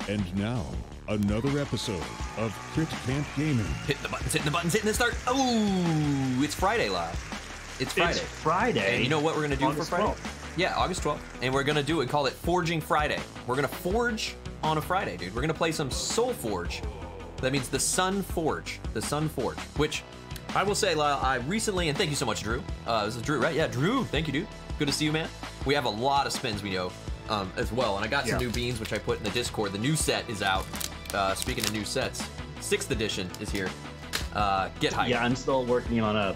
And now, another episode of Crit Camp Gaming. Hitting the buttons, hitting the start. Oh, it's Friday, Lyle. It's Friday. It's Friday. And you know what we're going to do August for Friday? 12th. Yeah, August 12th. And we're going to do it, call it Forging Friday. We're going to forge on a Friday, dude. We're going to play some Solforge. That means the Sun Forge. The Sun Forge. Which, I will say, Lyle, I recently, and thank you so much, Drew. This is Drew, right? Yeah, Drew. Thank you, dude. Good to see you, man. We have a lot of spins we know as well. And I got some new beans, which I put in the Discord. The new set is out. Speaking of new sets, 6th edition is here. Get hyped. Yeah, I'm still working on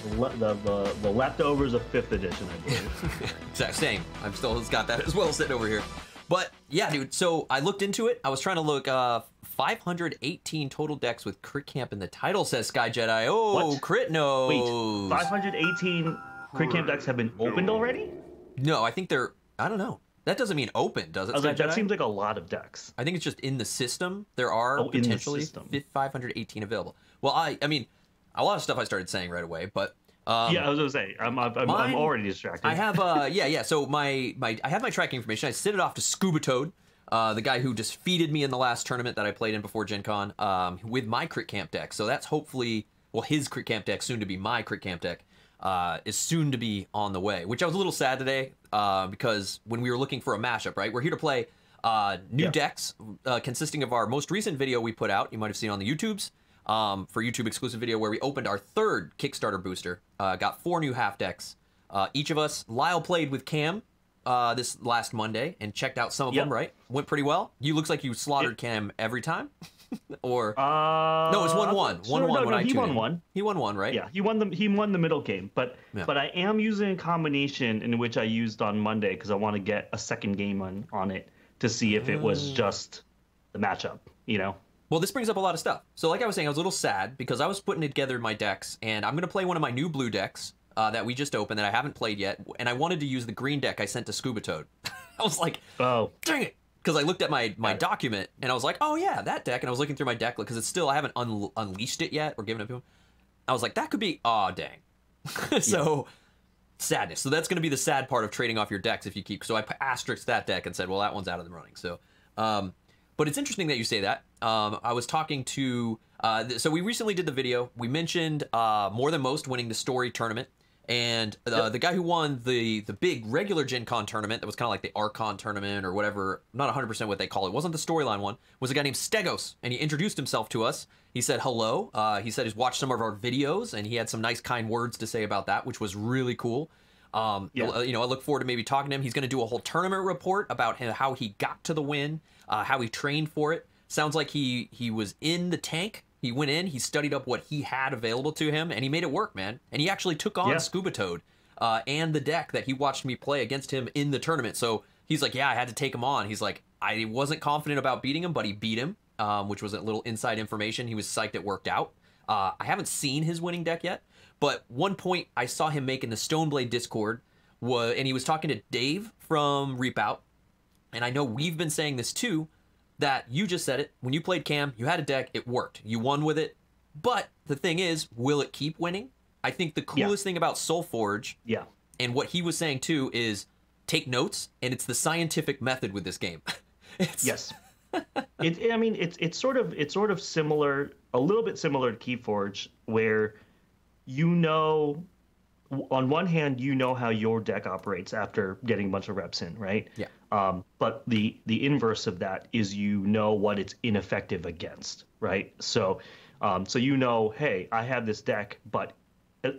the leftovers of 5th edition, I believe. Exact same. I'm still got that as well sitting over here. But yeah, dude. So I looked into it. I was trying to look. 518 total decks with Crit Camp in the title, says Sky Jedi. Oh, What? Crit knows. Wait, 518 Crit Camp decks have been opened already? No, I think they're. I don't know. That doesn't mean open, does it? I was Sky like, that Jedi? seems like a lot of decks. I think it's just in the system. There are potentially 518 available. Well, I mean, a lot of stuff I started saying right away, but. Yeah, I was gonna say I'm already distracted. I have yeah. So I have my tracking information. I sent it off to Scuba Toad, the guy who defeated me in the last tournament that I played in before Gen Con, with my Crit Camp deck. So that's hopefully, well, his Crit Camp deck, soon to be my Crit Camp deck, is soon to be on the way. Which I was a little sad today, because when we were looking for a mashup, right? We're here to play new decks, consisting of our most recent video we put out. You might have seen on the YouTubes. For YouTube exclusive video where we opened our 3rd Kickstarter booster, got 4 new half decks. Each of us, Lyle played with Cam this last Monday and checked out some of them, right? Went pretty well. You looks like you slaughtered Cam every time. Or no, it was 1-1. 1-1 when I tuned in. He won one. He won one, right? Yeah, he won the middle game, but I am using a combination in which I used on Monday because I want to get a second game on it to see if it was just the matchup, you know. Well, this brings up a lot of stuff. So like I was saying, I was a little sad because I was putting together my decks, and I'm going to play one of my new blue decks that we just opened that I haven't played yet, and I wanted to use the green deck I sent to Scuba Toad. I was like, oh, dang it. Because I looked at my document, and I was like, oh, yeah, that deck. And I was looking through my deck because it's still, I haven't unleashed it yet or given it to him. I was like, that could be, oh, dang. So, sadness. So that's going to be the sad part of trading off your decks if you keep. So I asterisked that deck and said, well, that one's out of the running. So, but it's interesting that you say that. I was talking to, so we recently did the video. We mentioned More Than Most winning the story tournament. And the guy who won the big regular Gen Con tournament, that was kind of like the Archon tournament or whatever, not 100% what they call it, wasn't the storyline one, was a guy named Stegos. And he introduced himself to us. He said hello. He said he's watched some of our videos, and he had some nice, kind words to say about that, which was really cool. You know, I look forward to maybe talking to him. He's going to do a whole tournament report about how he got to the win, how he trained for it. Sounds like he was in the tank. He went in, he studied up what he had available to him, and he made it work, man. And he actually took on Scuba Toad and the deck that he watched me play against him in the tournament. So he's like, yeah, I had to take him on. He's like, I wasn't confident about beating him, but he beat him, which was a little inside information. He was psyched it worked out. I haven't seen his winning deck yet, but one point I saw him make in the Stoneblade Discord, and he was talking to Dave from Reap Out, and I know we've been saying this too, that you just said it. When you played Cam, you had a deck, it worked. You won with it. But the thing is, will it keep winning? I think the coolest thing about Solforge, and what he was saying too, is take notes, and it's the scientific method with this game. Yes. I mean, it's sort of similar, a little bit similar to Keyforge, where you know, on one hand, you know how your deck operates after getting a bunch of reps in, right? Yeah. But the inverse of that is you know what it's ineffective against, right? So, so you know, hey, I have this deck, but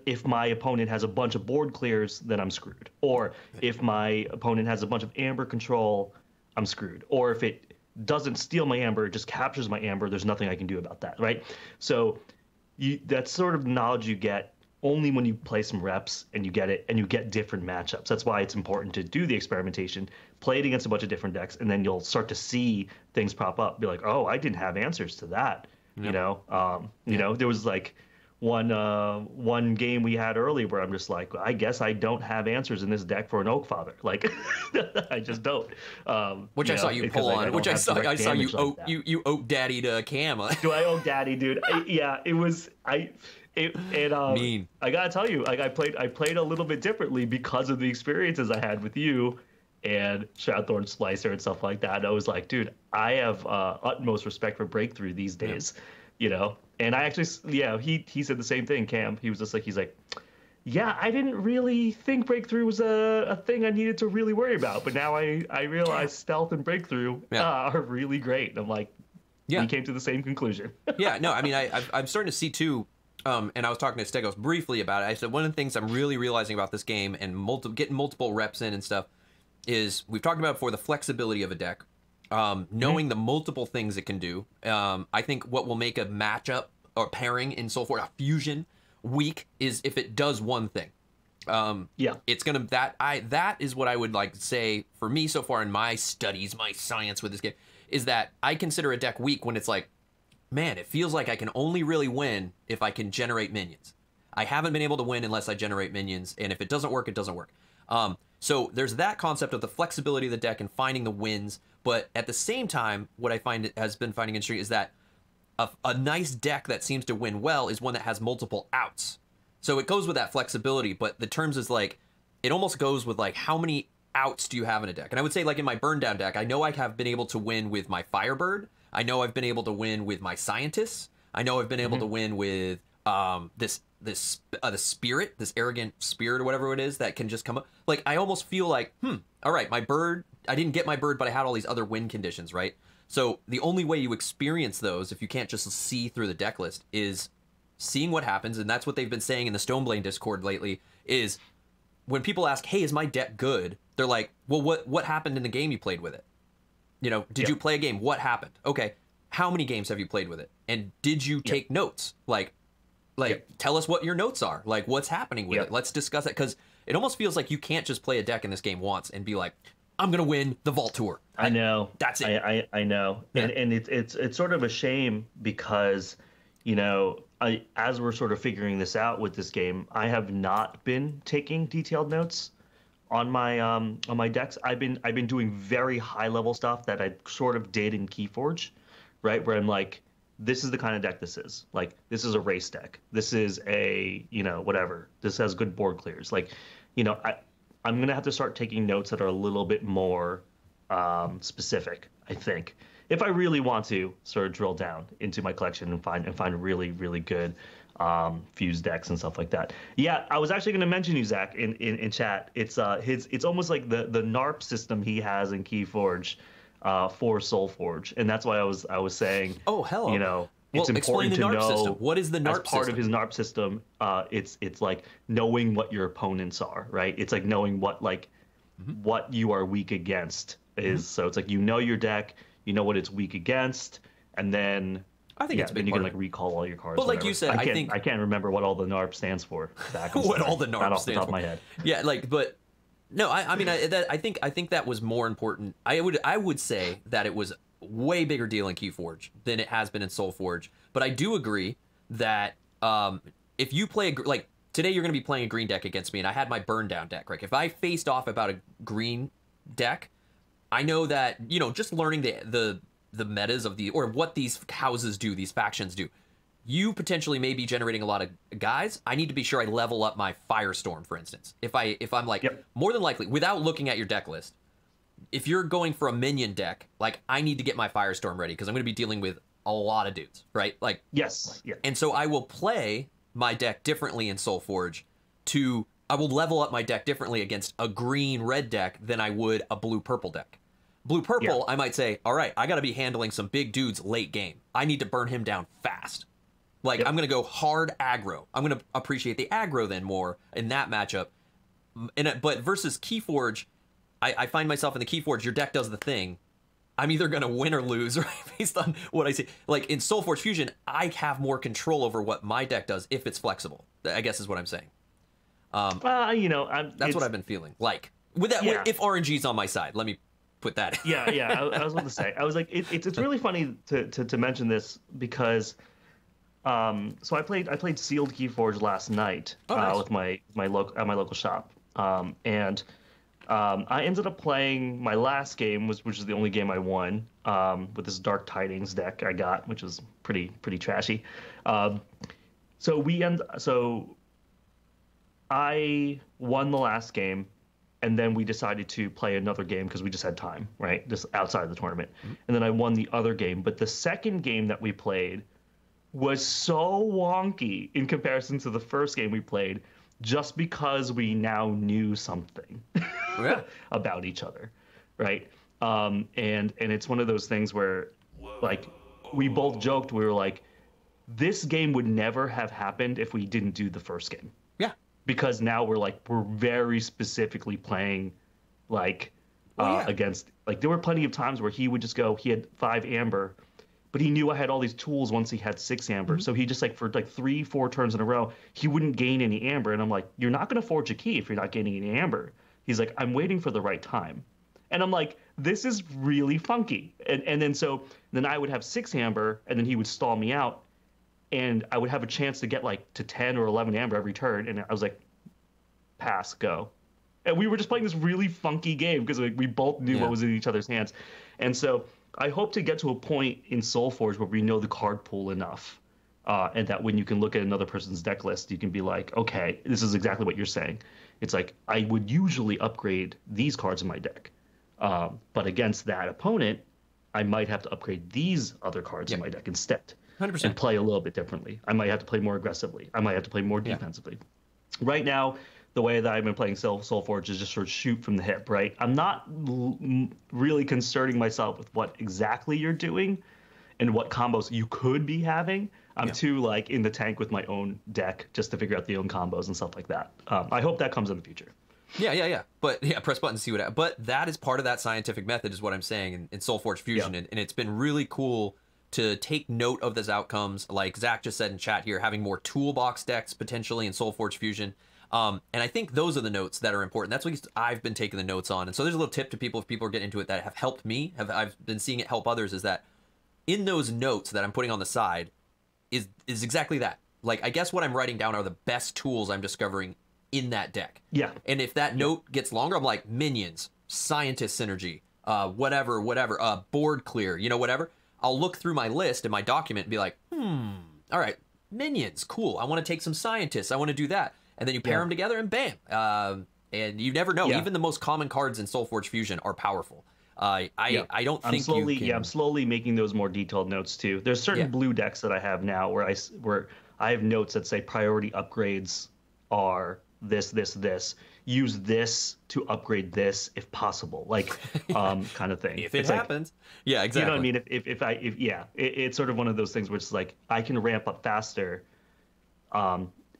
if my opponent has a bunch of board clears, then I'm screwed. Or if my opponent has a bunch of amber control, I'm screwed. Or if it doesn't steal my amber, it just captures my amber, there's nothing I can do about that, right? So that's sort of knowledge you get only when you play some reps and you get it, and you get different matchups. That's why it's important to do the experimentation, play it against a bunch of different decks, and then you'll start to see things pop up. Be like, oh, I didn't have answers to that. You know, you know, there was like one game we had early where I'm just like, I guess I don't have answers in this deck for an Oak Father. Like, I just don't. Which I saw you pull on. Which I saw you Oak Daddy to Cam. Do I Oak Daddy, dude? Yeah, it was mean. I gotta tell you, like I played a little bit differently because of the experiences I had with you, and Shadowthorn Splicer and stuff like that. And I was like, dude, I have utmost respect for Breakthrough these days, you know. And I actually, he said the same thing, Cam. He was just like, he's like, yeah, I didn't really think Breakthrough was a thing I needed to really worry about, but now I realize Stealth and Breakthrough are really great. And I'm like, we came to the same conclusion. Yeah, no, I mean, I'm starting to see too, and I was talking to Stegos briefly about it. I said one of the things I'm really realizing about this game and getting multiple reps in and stuff is, we've talked about before, the flexibility of a deck, knowing the multiple things it can do. I think what will make a matchup or pairing in Solforge, a fusion, weak is if it does one thing. It's gonna that is what I would like to say for me so far in my studies, my science with this game, is that I consider a deck weak when it's like, man, it feels like I can only really win if I can generate minions. I haven't been able to win unless I generate minions, and if it doesn't work, it doesn't work. So there's that concept of the flexibility of the deck and finding the wins, but at the same time, what I find has been finding interesting is that a nice deck that seems to win well is one that has multiple outs. So it goes with that flexibility, but the terms is like, it almost goes with like, how many outs do you have in a deck? And I would say, like in my burn down deck, I know I have been able to win with my Firebird. I know I've been able to win with my Scientists. I know I've been able to win with the spirit, this arrogant spirit or whatever it is that can just come up. Like, I almost feel like, all right, my bird, I didn't get my bird, but I had all these other win conditions, right? So the only way you experience those, if you can't just see through the deck list, is seeing what happens. And that's what they've been saying in the Stoneblade Discord lately, is when people ask, hey, is my deck good? They're like, well, what happened in the game you played with it? You know, did you play a game? What happened? Okay, how many games have you played with it? And did you take notes? Like, tell us what your notes are. Like, what's happening with it? Let's discuss it, because it almost feels like you can't just play a deck in this game once and be like, I'm gonna win the Vault Tour. I know. That's it. I know. Yeah. And it's sort of a shame because, you know, as we're sort of figuring this out with this game, I have not been taking detailed notes on my decks. I've been doing very high level stuff that I sort of did in Keyforge, right? Where I'm like, this is the kind of deck this is. Like, this is a race deck. This is a, you know, whatever. This has good board clears. Like, you know, I'm going to have to start taking notes that are a little bit more specific, I think, if I really want to sort of drill down into my collection and find really, really good fused decks and stuff like that. Yeah, I was actually going to mention you, Zach, in chat. It's almost like the NARP system he has in Keyforge for Solforge, and that's why I was saying, oh, hell, you know, it's important to know system. What is the NARP as part of his NARP system. It's like knowing what your opponents are, right? It's like knowing what what you are weak against is. So it's like, you know, your deck, you know what it's weak against, and then I think then you can like recall all your cards. But like you said, I can't remember what all the NARP stands for. Zach, what all the NARP not off stands the top for. of my head. Yeah, like, but no, I mean, I think that was more important. I would say that it was way bigger deal in Keyforge than it has been in Solforge. But I do agree that if you play like today, you're going to be playing a green deck against me, and I had my burn down deck. Right, if I faced off about a green deck, I know that, you know, just learning the metas of or what these houses do, these factions do. You potentially may be generating a lot of guys. I need to be sure I level up my Firestorm, for instance. If I'm like, more than likely, without looking at your deck list, if you're going for a minion deck, like, I need to get my Firestorm ready because I'm going to be dealing with a lot of dudes, right? Like, yes, yeah. And so I will play my deck differently in Solforge I will level up my deck differently against a green-red deck than I would a blue-purple deck. Blue-purple, I might say, all right, I got to be handling some big dudes late game. I need to burn him down fast. Like, I'm going to go hard aggro. I'm going to appreciate the aggro then more in that matchup. But versus Keyforge, I find myself in the Keyforge, your deck does the thing. I'm either going to win or lose, right, based on what I see. Like, in Solforge Fusion, I have more control over what my deck does if it's flexible, I guess is what I'm saying. You know, that's what I've been feeling. Like, with that, if RNG's on my side, let me put that in. Yeah. I was about to say. I was like, it's really funny to mention this because, so I played Sealed Keyforge last night nice. with my local shop, and I ended up playing my last game, which is the only game I won, with this Dark Tidings deck I got, which was pretty trashy. So I won the last game, and then we decided to play another game because we just had time, right? Just outside of the tournament. And then I won the other game. But the second game that we played was so wonky in comparison to the first game we played, just because we now knew something about each other, right? And it's one of those things where, like, we both joked, we were like, this game would never have happened if we didn't do the first game. Yeah. Because now we're very specifically playing, like, against, like, there were plenty of times where he would just go, he had 5 amber, but he knew I had all these tools once he had 6 amber. So he just, like, for like 3-4 turns in a row, he wouldn't gain any amber. And I'm like, you're not going to forge a key if you're not gaining any amber. He's like, I'm waiting for the right time. And I'm like, this is really funky. And then I would have 6 amber, and then he would stall me out, and I would have a chance to get like to 10 or 11 amber every turn. And I was like, pass, go. And we were just playing this really funky game because we both knew what was in each other's hands. And so I hope to get to a point in Solforge where we know the card pool enough, and that when you can look at another person's deck list, you can be like, okay, this is exactly what you're saying. It's like, I would usually upgrade these cards in my deck. But against that opponent, I might have to upgrade these other cards in my deck instead. 100%. And play a little bit differently. I might have to play more aggressively. I might have to play more defensively. Right now, the way that I've been playing Solforge is just sort of shoot from the hip, right? I'm not really concerning myself with what exactly you're doing and what combos you could be having. I'm too, like, in the tank with my own deck just to figure out the own combos and stuff like that. I hope that comes in the future. Yeah. But press button, see what. But that is part of that scientific method, is what I'm saying in Solforge Fusion, and it's been really cool to take note of those outcomes. Like Zach just said in chat here, having more toolbox decks potentially in Solforge Fusion. And I think those are the notes that are important. That's what I've been taking the notes on. And so there's a little tip to people, if people are getting into it, that have helped me, I've been seeing it help others, is that in those notes that I'm putting on the side is exactly that. Like, I guess what I'm writing down are the best tools I'm discovering in that deck. Yeah. And if that note gets longer, I'm like, minions, scientist synergy, whatever, board clear, whatever. I'll look through my list and my document and be like, all right, minions, cool. I want to take some scientists. I want to do that. And then you pair them together and bam. And you never know. Even the most common cards in Solforge Fusion are powerful. I don't think I'm slowly making those more detailed notes too. There's certain blue decks that I have now where I have notes that say priority upgrades are this. Use this to upgrade this if possible, like kind of thing. If it happens. Yeah, exactly. You know what I mean? It's sort of one of those things where it's like I can ramp up faster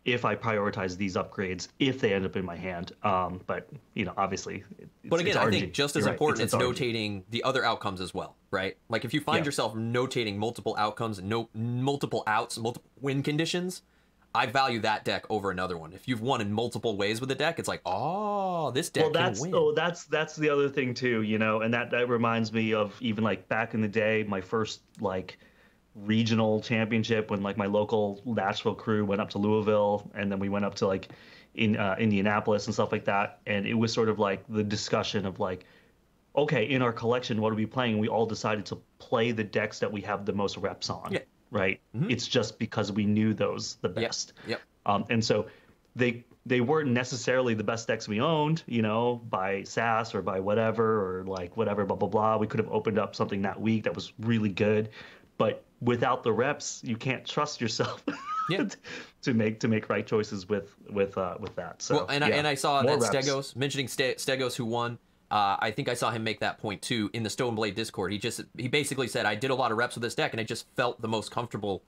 if I prioritize these upgrades, if they end up in my hand. But, obviously, but again, I think just as important, it's notating the other outcomes as well, right? Like, if you find yourself notating multiple outcomes, multiple outs, multiple win conditions, I value that deck over another one. If you've won in multiple ways with a deck, it's like, oh, this deck can win. That's the other thing, too, and that reminds me of even, like, back in the day, my first, like, regional championship when, like, my local Nashville crew went up to Louisville, and then we went up to, like, in Indianapolis and stuff like that. And it was sort of like the discussion of, like, okay, in our collection, what are we playing? We all decided to play the decks that we have the most reps on. Yeah. Right. Mm-hmm. It's just because we knew those the best. Yep. And so they weren't necessarily the best decks we owned, by SAS or by whatever, or like whatever, blah, blah, blah. We could have opened up something that week that was really good, but without the reps, you can't trust yourself to make right choices with that. So, and I saw that Stegos, mentioning Stegos, who won. I think I saw him make that point too in the Stone Blade Discord. He basically said, I did a lot of reps with this deck and I just felt the most comfortable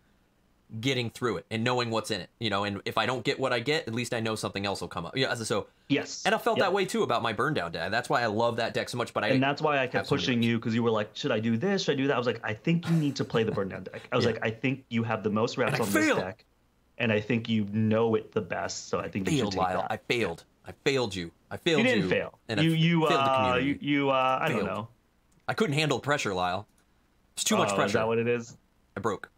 getting through it and knowing what's in it, and if I don't get what I get, at least I know something else will come up. Yes. And I felt that way too about my Burn Down deck. That's why I love that deck so much. And that's why I kept pushing you, because you were like, should I do this? Should I do that? I was like, I think you need to play the Burn Down deck. I was like, I think you have the most reps on this deck, and I think you know it the best. So I think you should take that. I failed you. You didn't fail. And you failed the community. I don't know. I couldn't handle pressure, Lyle. It's too much pressure. Is that what it is? I broke.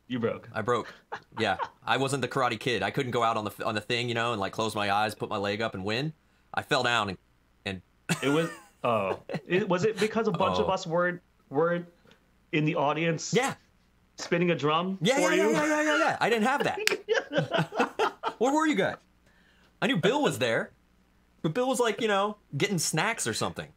You broke. I broke. Yeah. I wasn't the Karate Kid. I couldn't go out on the thing, and like close my eyes, put my leg up and win. I fell down and it was was it because a bunch of us were in the audience? Yeah. Spinning a drum for you? Yeah. I didn't have that. Where were you guys? I knew Bill was there. But Bill was like, you know, getting snacks or something.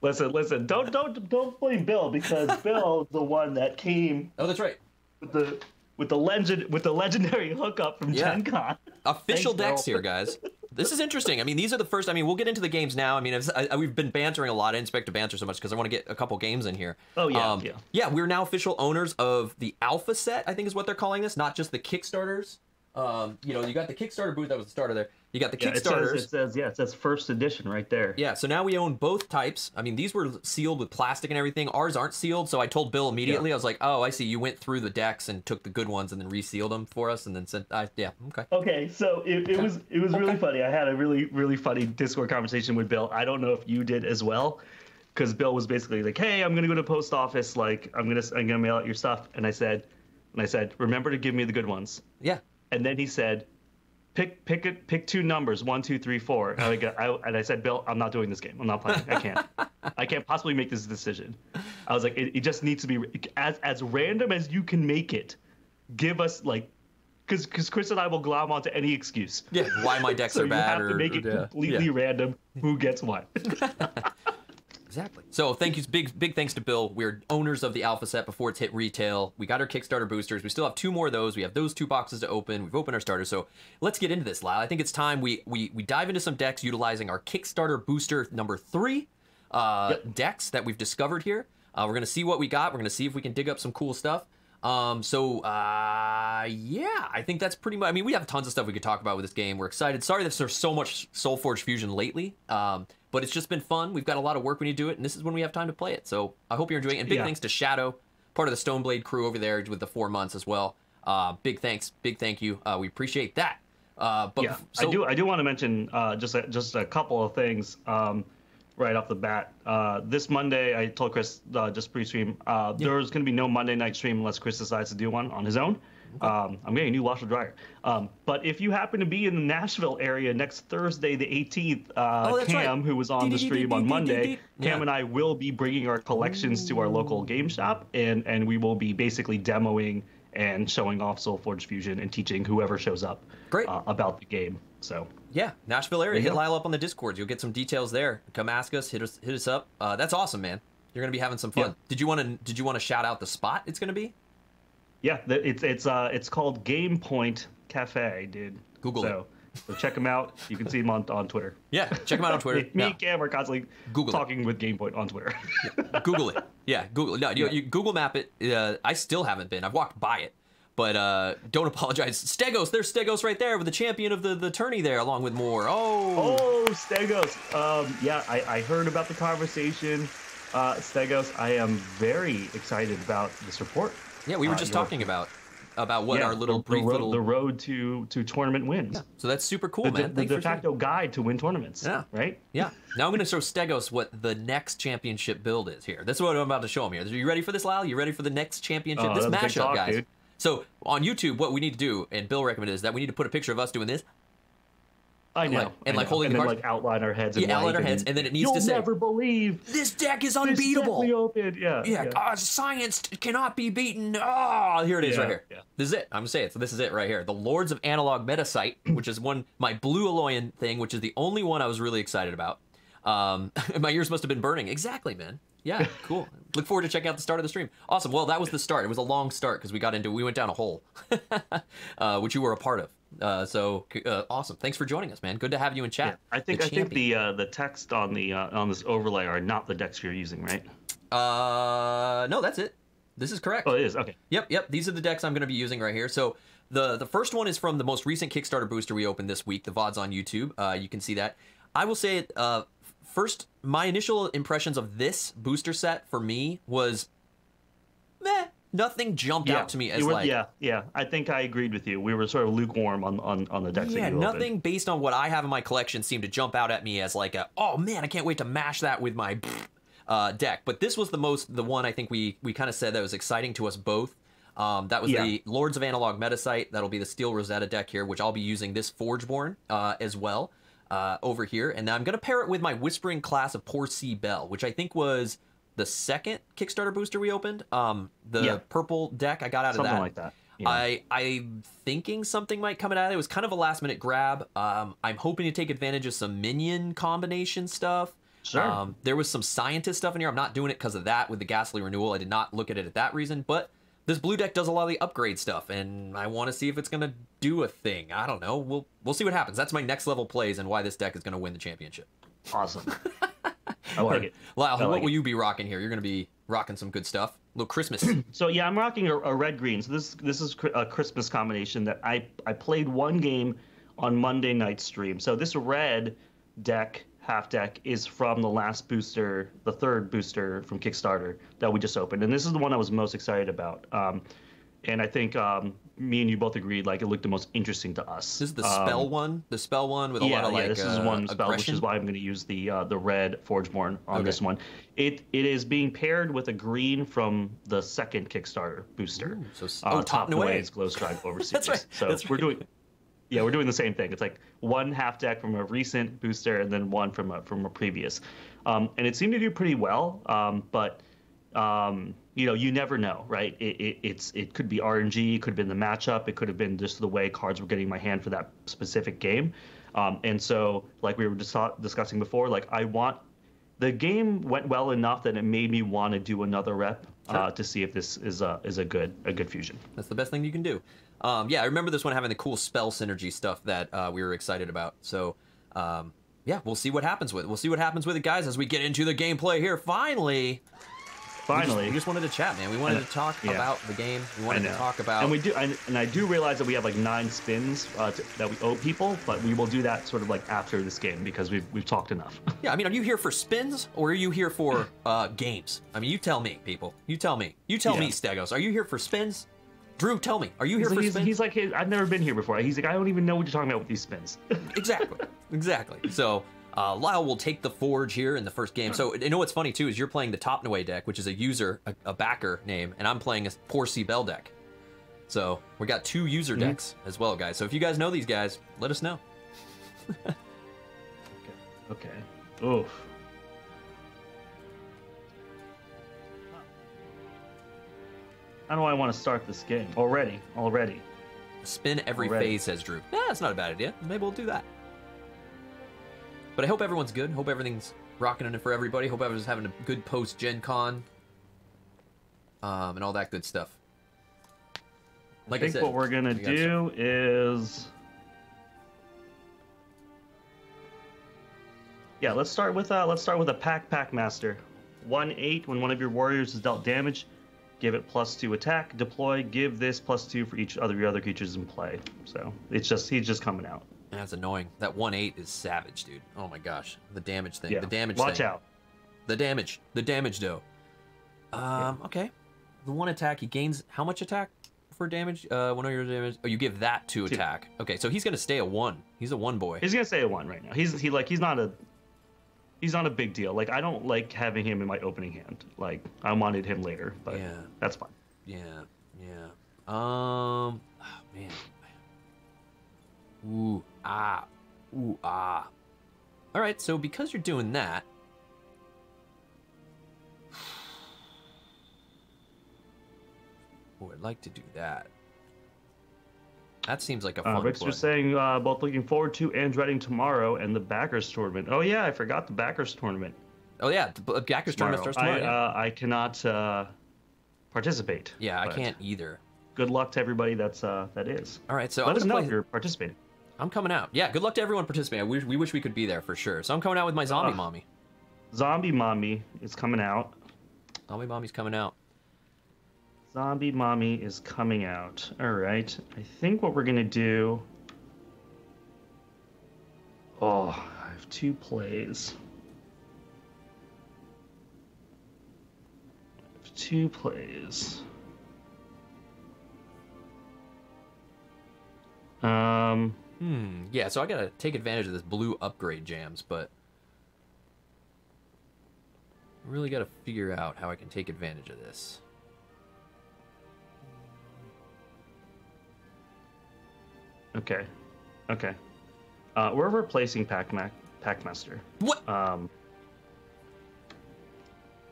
Listen. Don't blame Bill, because Bill's the one that came. Oh, that's right. With the legendary hookup from Gen Con. Official Thanks, decks here, guys. This is interesting. I mean, these are the first. I mean, we'll get into the games now. I mean, we've been bantering a lot. I didn't expect to banter so much because I want to get a couple games in here. Oh yeah, yeah. We're now official owners of the Alpha set, I think is what they're calling this, not just the Kickstarters. You know, you got the Kickstarter booth that was the starter there. You got the Kickstarters. It says first edition right there. Yeah, so now we own both types. I mean, these were sealed with plastic and everything. Ours aren't sealed, so I told Bill immediately. I was like, "Oh, I see. You went through the decks and took the good ones and then resealed them for us, and then sent." Yeah, okay. Okay, so it was really funny. I had a really funny Discord conversation with Bill. I don't know if you did as well, because Bill was basically like, "Hey, I'm gonna go to the post office. Like, I'm gonna mail out your stuff." And I said, "Remember to give me the good ones." Yeah. And then he said, pick two numbers, 1, 2, 3, 4. And I said, Bill, I'm not doing this game. I'm not playing. I can't possibly make this decision. I was like, it just needs to be as random as you can make it. Give us like, because Chris and I will glom onto any excuse. Yeah, why my decks so are bad. You have to make it completely random. Who gets what? Exactly. So thank you, big thanks to Bill. We're owners of the Alpha set before it's hit retail. We got our Kickstarter boosters. We still have 2 more of those. We have those 2 boxes to open. We've opened our starters. So let's get into this, Lyle. I think it's time we dive into some decks utilizing our Kickstarter booster number 3 decks that we've discovered here. We're going to see what we got. We're going to see if we can dig up some cool stuff. Yeah, I think that's pretty much. I mean, we have tons of stuff we could talk about with this game. We're excited. Sorry that there's so much Solforge Fusion lately, but it's just been fun. We've got a lot of work we need to do it, and this is when we have time to play it. So I hope you're enjoying it. And big thanks to Shadow, part of the Stoneblade crew over there with the 4 months as well. Big thanks, big thank you. We appreciate that. Yeah, so, I do want to mention just a couple of things. Right off the bat, this Monday, I told Chris just pre-stream, there's going to be no Monday night stream unless Chris decides to do one on his own. I'm getting a new washer dryer. But if you happen to be in the Nashville area next Thursday, the 18th, Cam, who was on the stream on Monday, Cam and I will be bringing our collections to our local game shop, and we will be basically demoing and showing off Solforge Fusion and teaching whoever shows up about the game. So yeah, Nashville area. Hit Lyle up on the Discord. You'll get some details there. Come ask us. Hit us up. That's awesome, man. You're gonna be having some fun. Yeah. Did you want to shout out the spot it's gonna be? Yeah, it's called Game Point Cafe, dude. Google it. So check them out. You can see them on Twitter. Yeah, check them out on Twitter. Me and Cam are constantly talking with Game Point on Twitter. Google it. Yeah, Google it. No, you Google map it. I still haven't been. I've walked by it. But don't apologize. Stegos, there's Stegos right there with the champion of the tourney there, along with more. Oh, Stegos. Yeah, I heard about the conversation. Stegos, I am very excited about this report. Yeah, we were just talking about what our little the road to tournament wins. Yeah. So that's super cool, man. The de facto guide to win tournaments. Yeah. Right? Yeah. Now I'm going to show Stegos what the next championship build is here. This is what I'm about to show him here. Are you ready for this, Lyle? You ready for the next championship? This mashup, guys. Dude. So on YouTube, what we need to do, and Bill recommended, is that we need to put a picture of us doing this. I know. Holding the cards. Like outline our heads. Outline our heads, and then it needs to say, "You'll never believe this deck is unbeatable." Open. Yeah. Science cannot be beaten. Oh, here it is right here. Yeah. This is it. I'm gonna say it. So this is it right here. The Lords of Analog Metasite, which is my blue Aloyan thing, which is the only one I was really excited about. My ears must have been burning. Exactly, man. Yeah, cool. Look forward to checking out the start of the stream. Awesome. Well, that was the start. It was a long start because we went down a hole, which you were a part of. So awesome. Thanks for joining us, man. Good to have you in chat. Yeah, I think the text on this overlay are not the decks you're using, right? No, that's it. This is correct. Oh, it is. Okay. Yep. These are the decks I'm going to be using right here. So the first one is from the most recent Kickstarter booster we opened this week. The VOD's on YouTube. You can see that. I will say it. First, my initial impressions of this booster set for me was meh. Nothing jumped out to me as Yeah. I think I agreed with you. We were sort of lukewarm on the decks. Yeah, nothing based on what I have in my collection seemed to jump out at me as like oh man, I can't wait to mash that with my deck. But this was the one I think we kind of said that was exciting to us both. That was the Lords of Analog Metasite. That'll be the Steel Rosetta deck here, which I'll be using this Forgeborn as well. Over here, and I'm going to pair it with my Whispering Class of Porcy Bell, which I think was the second Kickstarter booster we opened. The purple deck I got out of that. Something like that. I'm thinking something might come out of it. It was kind of a last minute grab. I'm hoping to take advantage of some minion combination stuff. Sure. There was some scientist stuff in here. I'm not doing it because of that with the Ghastly Renewal. I did not look at it at that reason, but this blue deck does a lot of the upgrade stuff, and I want to see if it's going to do a thing. I don't know. We'll see what happens. That's my next level plays and why this deck is going to win the championship. Awesome. I like it. Lyle, what will you be rocking here? You're going to be rocking some good stuff. A little Christmas. So yeah, I'm rocking a red-green. So this is a Christmas combination that I played one game on Monday night stream. So this red deck, half deck, is from the last booster, the third booster from Kickstarter that we just opened. And this is the one I was most excited about. And I think me and you both agreed, like, it looked the most interesting to us. This is the spell one? The spell one with a lot of, like, this is one spell, aggression? which is why I'm going to use the red Forgeborn on this one. It is being paired with a green from the second Kickstarter booster. Ooh, so Top Noise Glow Strike Overseas. That's right. So we're doing the same thing. It's like one half deck from a recent booster and then one from a previous. And it seemed to do pretty well, but you never know, right? It could be RNG, it could have been the matchup, it could have been just the way cards were getting in my hand for that specific game. And so, like we were discussing before, like the game went well enough that it made me want to do another rep to see if this is a good fusion. That's the best thing you can do. I remember this one having the cool spell synergy stuff that we were excited about. So, we'll see what happens with it. We'll see what happens with it, guys, as we get into the gameplay here. Finally. We just wanted to chat, man. We wanted to talk about the game. We wanted to talk about... And we do, and I do realize that we have like 9 spins that we owe people, but we will do that sort of like after this game because we've talked enough. Yeah, I mean, are you here for spins or are you here for games? I mean, you tell me, people. You tell me. You tell me, Stegos. Are you here for spins? Drew, tell me. Are you here for spins? He's like, I've never been here before. He's like, I don't even know what you're talking about with these spins. Exactly. So... Lyle will take the Forge here in the first game. So, you know what's funny, too, is you're playing the Topnaway deck, which is a user, a backer name, and I'm playing a Porcy Bell deck. So, we got 2 user decks as well, guys. So, if you guys know these guys, let us know. Okay. Oof. How do I want to start this game? Already. Spin every phase, says Drew. Yeah, that's not a bad idea. Maybe we'll do that. But I hope everyone's good. Hope everything's rocking in it for everybody. Hope everyone's having a good post-Gen Con. And all that good stuff. Like I said, what we're going to do is... Yeah, let's start with a Pack Master. 1/8, when one of your warriors is dealt damage, give it +2 attack. Deploy, give this +2 for each other your other creatures in play. So he's just coming out. That's annoying. That 1/8 is savage, dude. Oh my gosh. The damage thing. Yeah. The damage Watch thing. out. The damage though. Okay. The 1 attack, he gains how much attack for damage? 1 of your damage. Oh, you give that 2 attack. Okay, so he's gonna stay a 1. He's a 1 boy. He's gonna stay a 1 right now. He's not a big deal. Like, I don't like having him in my opening hand. Like, I wanted him later, but that's fine. Yeah. Oh man. Ooh, ah. All right, so because you're doing that, I'd like to do that. That seems like a fun Rick's play. saying both looking forward to and dreading tomorrow and the Backers Tournament. Oh yeah, I forgot the Backers Tournament. Oh yeah, the Backers Tournament starts tomorrow. I cannot participate. Yeah, I can't either. Good luck to everybody that is. All right, so let us know if you're participating. I'm coming out. Yeah, good luck to everyone participating. We wish we could be there for sure. So I'm coming out with my Zombie Mommy. Zombie Mommy is coming out. Zombie Mommy's coming out. Zombie Mommy is coming out. All right. I think what we're going to do... Oh, I have 2 plays. Yeah, so I gotta take advantage of this blue upgrade jams, but I really gotta figure out how I can take advantage of this. Okay. We're replacing Packmaster. What? We're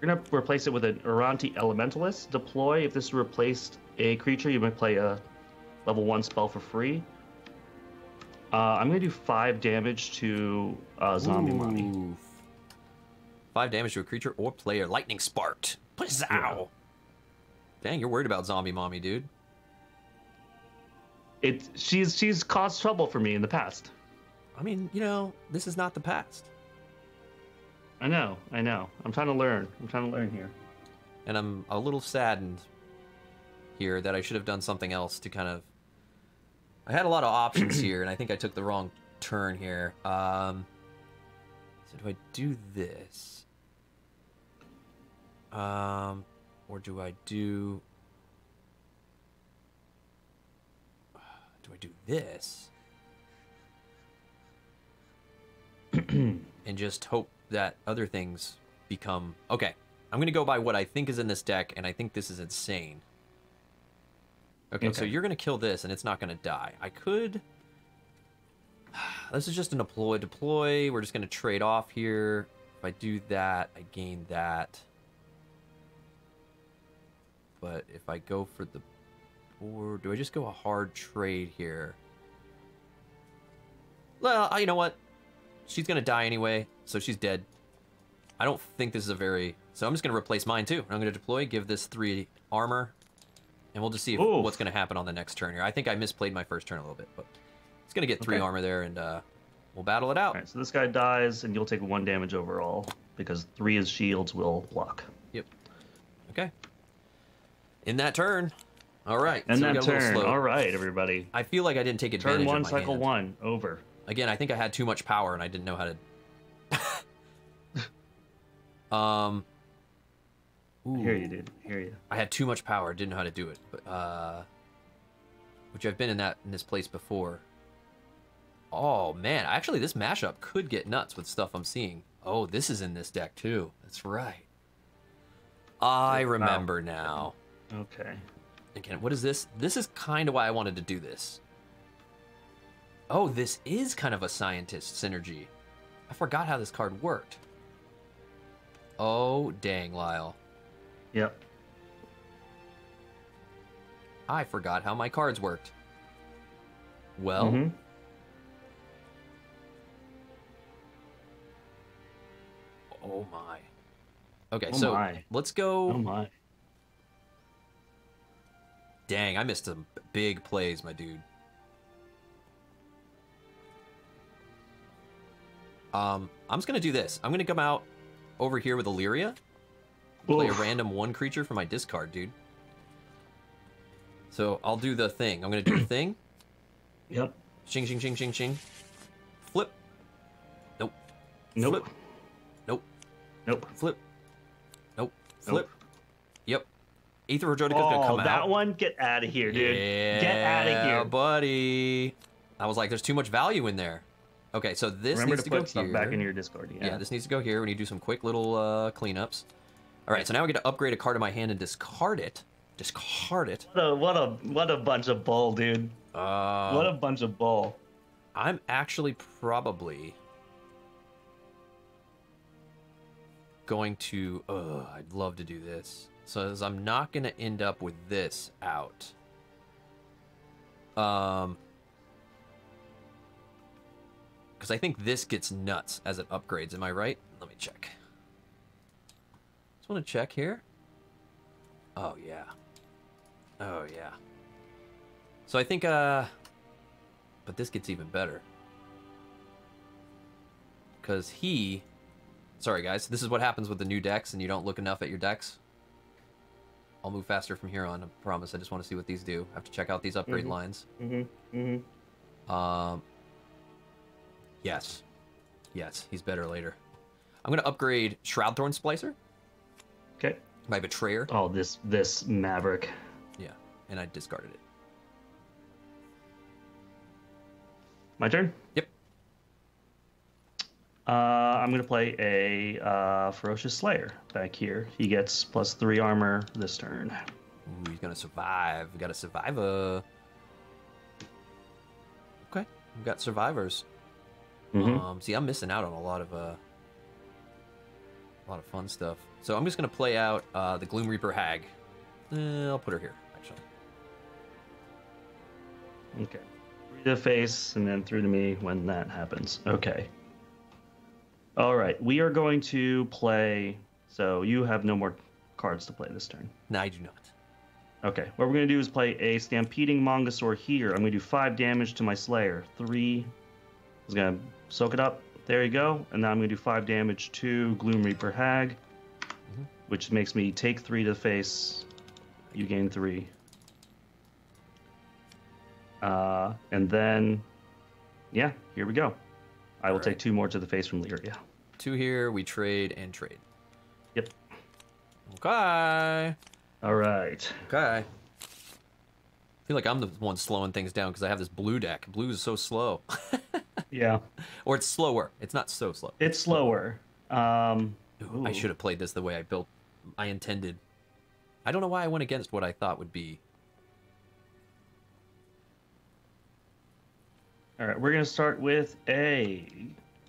gonna replace it with an Uranti Elementalist. Deploy. If this replaced a creature, you might play a level 1 spell for free. I'm going to do 5 damage to Zombie Mommy. Ooh. 5 damage to a creature or player. Lightning Sparked. Pzow! Yeah. Dang, you're worried about Zombie Mommy, dude. She's caused trouble for me in the past. I mean, you know, this is not the past. I know. I'm trying to learn. Here. And I'm a little saddened here that I should have done something else to kind of... I had a lot of options here, and I think I took the wrong turn here. So do I do this? Or do I do... Do I do this? And just hope that other things become... Okay, I'm going to go by what I think is in this deck, and I think this is insane. Okay, so you're going to kill this, and it's not going to die. I could... This is just an deploy. We're just going to trade off here. If I do that, I gain that. But if I go for the board... Do I just go a hard trade here? Well, you know what? She's going to die anyway, so she's dead. I don't think this is a very... So I'm just going to replace mine, too. I'm going to deploy, give this 3 armor, and we'll just see what's going to happen on the next turn here. I think I misplayed my first turn a little bit, but it's going to get 3 armor there, and we'll battle it out. All right, so this guy dies, and you'll take 1 damage overall, because 3 of shields will block. Yep. Okay. In that turn. All right. In that turn. All right, everybody. I feel like I didn't take advantage Turn 1, of my cycle hand. 1, over. Again, I think I had too much power, and I didn't know how to... Ooh. Hear you, dude. Hear you. I had too much power. Didn't know how to do it, but which I've been in this place before. Oh man, actually, this mashup could get nuts with stuff I'm seeing. Oh, this is in this deck too. That's right. I remember now. Okay. Again, what is this? This is kind of why I wanted to do this. Oh, this is kind of a scientist synergy. I forgot how this card worked. Oh, dang, Lyle. Yep. I forgot how my cards worked. Well... Oh my. Okay, let's go... Oh my. Dang, I missed some big plays, my dude. I'm just gonna do this. I'm gonna come out over here with Illyria. Play a random 1 creature from my discard, dude. So I'll do the thing. I'm gonna do the thing. Yep. Shing, shing, shing, shing, shing. Flip. Nope. Nope. Flip. Nope. Nope. Flip. Nope. Flip. Nope. Yep. Aether Rhodiotica's gonna come out. That one? Get out of here, dude. Yeah, get out of here. Buddy. I was like, there's too much value in there. Okay, so this needs to go put stuff here. back in your Discord. Yeah, this needs to go here when you do some quick little cleanups. All right, so now we get to upgrade a card in my hand and discard it. Discard it. What a bunch of bull, dude. What a bunch of bull. I'm actually probably going to... I'd love to do this. So as I'm not going to end up with this out. Because I think this gets nuts as it upgrades. Am I right? Let me check. Just want to check here. Oh, yeah. Oh, yeah. So I think, but this gets even better. Because sorry, guys. This is what happens with the new decks and you don't look enough at your decks. I'll move faster from here on, I promise. I just want to see what these do. I have to check out these upgrade lines. Yes. Yes, he's better later. I'm going to upgrade Shroudthorn Splicer. Okay. My Betrayer. Oh, this Maverick. Yeah, and I discarded it. My turn? Yep. I'm going to play a Ferocious Slayer back here. He gets +3 armor this turn. Ooh, he's going to survive. We got a survivor. Okay, we've got survivors. See, I'm missing out on a lot of fun stuff. So I'm just going to play out the Gloom Reaper Hag. I'll put her here, actually. Okay. 3 to the face, and then 3 to me when that happens. Okay. All right. We are going to play. So you have no more cards to play this turn. No, I do not. Okay. What we're going to do is play a Stampeding Mongosaur here. I'm going to do 5 damage to my Slayer. 3. I was going to soak it up. There you go. And now I'm going to do 5 damage to Gloom Reaper Hag, which makes me take 3 to the face. You gain 3. And then, yeah, here we go. I will take 2 more to the face from Lyria. 2 here. We trade and trade. Yep. Okay. All right. Okay. I feel like I'm the one slowing things down because I have this blue deck. Blue is so slow. Yeah. Or it's slower. It's not so slow. It's slower. Ooh, I should have played this the way I intended. I don't know why I went against what I thought would be. All right, we're going to start with a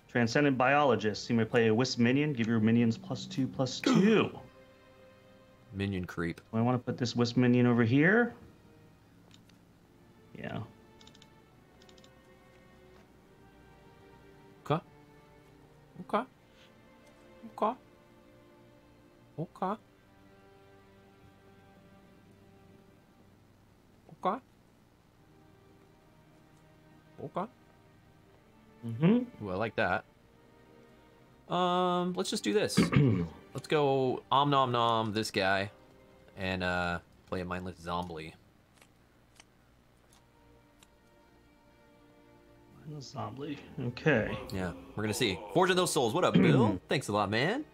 Transcendent Biologist. You may play a Wisp minion, give your minions +2/+2. Minion creep. I want to put this Wisp minion over here. Yeah. Okay. Okay. Okay. Okay. Okay. Okay. Mm-hmm. Ooh, I like that. Let's just do this. Let's go Om Nom Nom this guy and play a mindless zombie. Zombie. Okay. Yeah, we're gonna see. Forge of those souls. What up, Bill? Thanks a lot, man.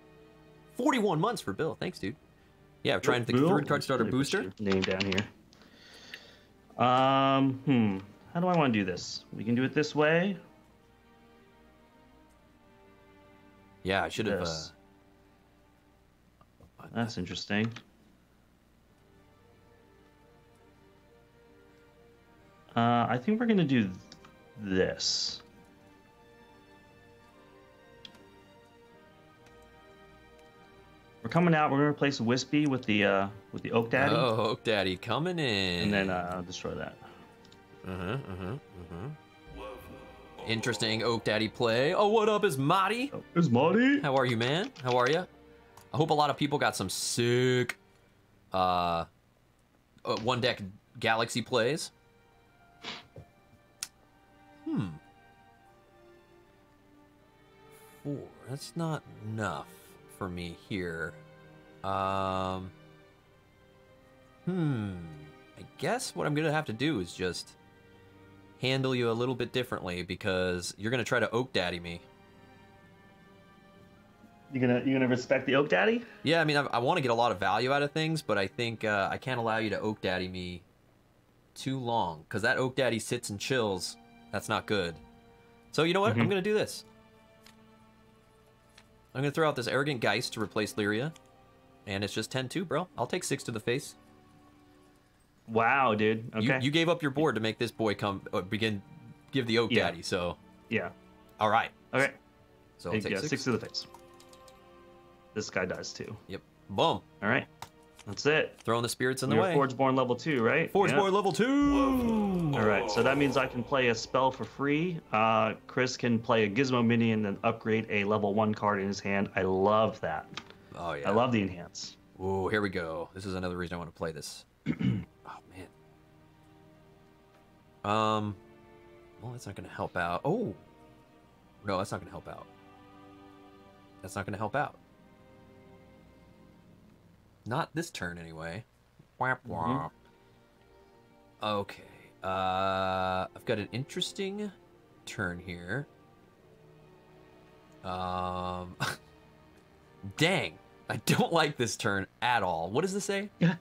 41 months for Bill. Thanks, dude. Yeah, we're trying the third card starter booster. Name down here. How do I want to do this? We can do it this way. Yeah, I should have. This. That's interesting. I think we're gonna do this. We're coming out. We're gonna replace Wispy with the Oak Daddy. Oh, Oak Daddy coming in. And then destroy that. Interesting Oak Daddy play. Oh, what up, is Marty? Oh, there's Marty. How are you, man? How are you? I hope a lot of people got some sick one deck Galaxy plays. 4. That's not enough for me here. I guess what I'm gonna have to do is just handle you a little bit differently because you're gonna try to Oak Daddy me. You gonna respect the Oak Daddy? Yeah, I mean, I want to get a lot of value out of things, but I think I can't allow you to Oak Daddy me too long because that Oak Daddy sits and chills. That's not good. So you know what? I'm gonna do this. I'm gonna throw out this Arrogant Geist to replace Lyria, and it's just 10-2, bro. I'll take 6 to the face. Wow, dude. Okay. You gave up your board to make this boy give the Oak Daddy. So yeah. all right. Okay. So I'll take 6 to the face. This guy dies too. Yep. Boom. All right. That's it. Throwing the spirits in the You're way. Forgeborn level 2, right? Forgeborn level 2. All right. So that means I can play a spell for free. Chris can play a Gizmo minion and upgrade a level 1 card in his hand. I love that. Oh yeah. I love the enhance. Ooh, here we go. This is another reason I want to play this. Oh man. Well, that's not gonna help out. Oh. No, that's not gonna help out. That's not gonna help out. Not this turn, anyway. Whap, whap. Okay. I've got an interesting turn here. Dang. I don't like this turn at all. What does this say? Yeah.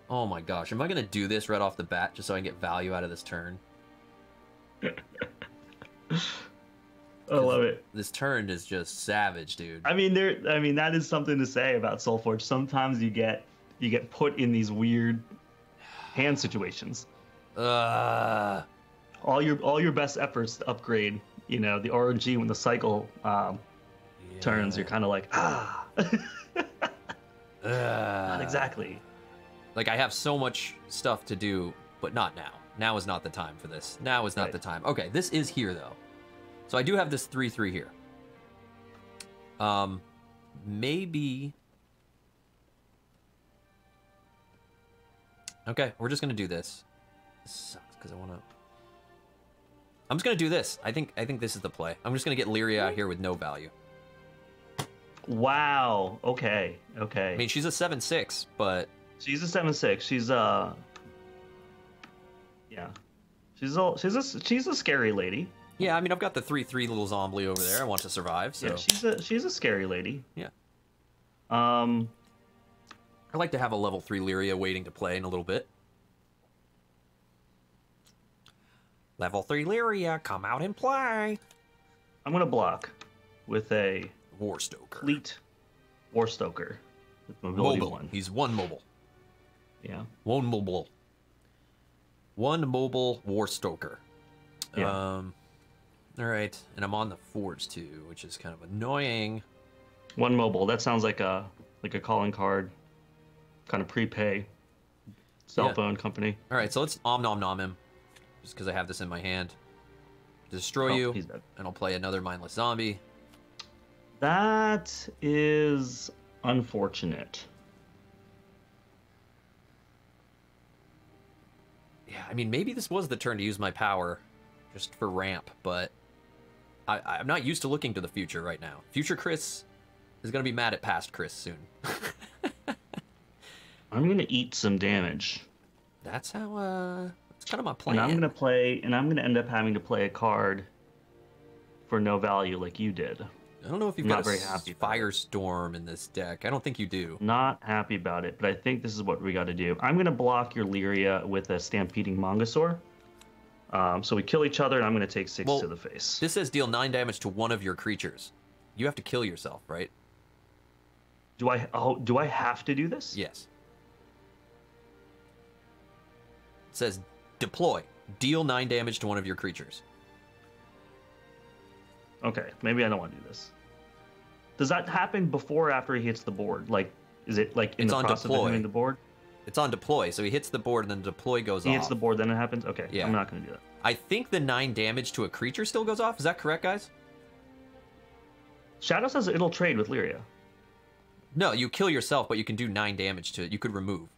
Oh my gosh. Am I going to do this right off the bat just so I can get value out of this turn? I love it. This turn is just savage, dude. I mean, that is something to say about Solforge. Sometimes you get put in these weird hand situations. All your best efforts to upgrade, the RNG when the cycle turns, you're kind of like, not exactly. Like, I have so much stuff to do, but not now. Now is not the time for this. Now is not Right. the time. Okay, this is here, though. So I do have this 3/3 here. Maybe... Okay, we're just going to do this. This sucks, because I want to... I'm just going to do this. I think this is the play. I'm just going to get Lyria out here with no value. Wow. Okay. Okay. I mean, she's a 7/6, but... She's a 7/6. She's yeah. She's a scary lady. Yeah, I mean, I've got the 3/3 little zombie over there. I want to survive, so... Yeah, she's a scary lady. Yeah. Um, I like to have a level 3 Lyria waiting to play in a little bit. Level 3 Lyria, come out and play! I'm gonna block with a Warstoker. Fleet Warstoker with mobility Mobile. 1. He's one mobile. Yeah. One mobile. One mobile Warstoker. Yeah. Alright, and I'm on the Forge too, which is kind of annoying. One mobile. That sounds like a calling card, kind of prepay cell phone company. Alright, so let's om nom nom him. Just because I have this in my hand. Destroy you, He's dead. and I'll play another mindless zombie. That is unfortunate. Yeah, I mean, maybe this was the turn to use my power, just for ramp, but I'm not used to looking to the future right now. Future Chris is going to be mad at past Chris soon. I'm gonna eat some damage. That's how, that's kind of my plan. And I'm gonna end up having to play a card for no value like you did. I don't know if you've I'm got not a very happy about it. Firestorm in this deck. I don't think you do. Not happy about it, but I think this is what we got to do. I'm gonna block your Lyria with a Stampeding Mongosaur. So we kill each other, and I'm gonna take 6 to the face. This says deal 9 damage to one of your creatures. You have to kill yourself, right? Do I have to do this? Yes. It says deploy. Deal 9 damage to one of your creatures. Okay, maybe I don't want to do this. Does that happen before or after he hits the board? Like, is it like in It's the on process of deploy. hitting the board? It's on deploy, so he hits the board and then deploy goes He off. hits the board, then it happens? Okay, Yeah. I'm not going to do that. I think the 9 damage to a creature still goes off. Is that correct, guys? Shadow says it'll trade with Lyria. No, you kill yourself, but you can do 9 damage to it. You could remove.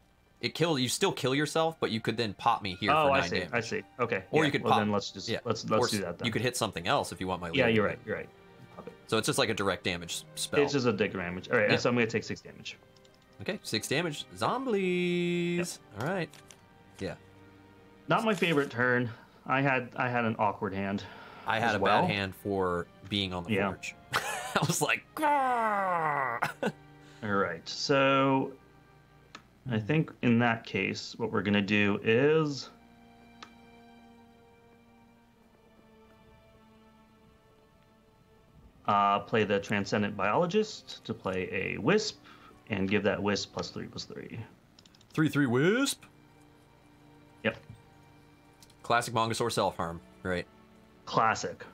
You still kill yourself, but you could then pop me here for 9 damage. I see. Okay. Or yeah, you could well, pop. then let's just let's Or do that then. You could hit something else if you want my. Yeah, Lyria. you're right. Pop it. So it's just like a direct damage spell. It's just a dig damage. All right, Yeah. so I'm going to take 6 damage. Okay, 6 damage. Zombies. All right. Yeah. Not my favorite turn. I had an awkward hand. I had as a well. bad hand for being on the Yeah. forge. I was like, "Grrr." All right, so I think in that case, what we're gonna do is play the Transcendent Biologist to play a Wisp and give that Wisp +3/+3. 3/3 Wisp. Yep, Classic Mongosaur self-harm, right? classic.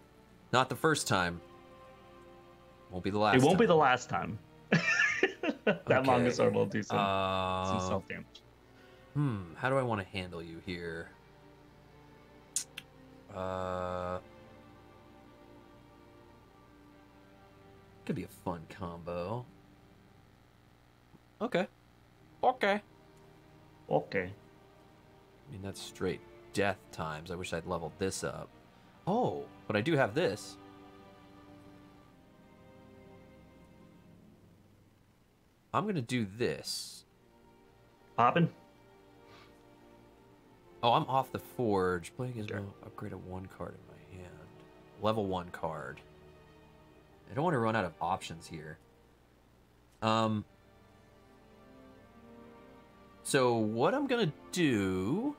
Not the first time. Won't be the last It won't be time. the last time. That Okay. Mongosaur will do some self-damage. How do I want to handle you here? Could be a fun combo. Okay. Okay. I mean, that's straight death times. I wish I'd leveled this up. Oh, but I do have this. I'm going to do this. Poppin'? Oh, I'm off the forge. Play Gizmo, upgrade a 1 card in my hand. Level 1 card. I don't want to run out of options here. So what I'm gonna do...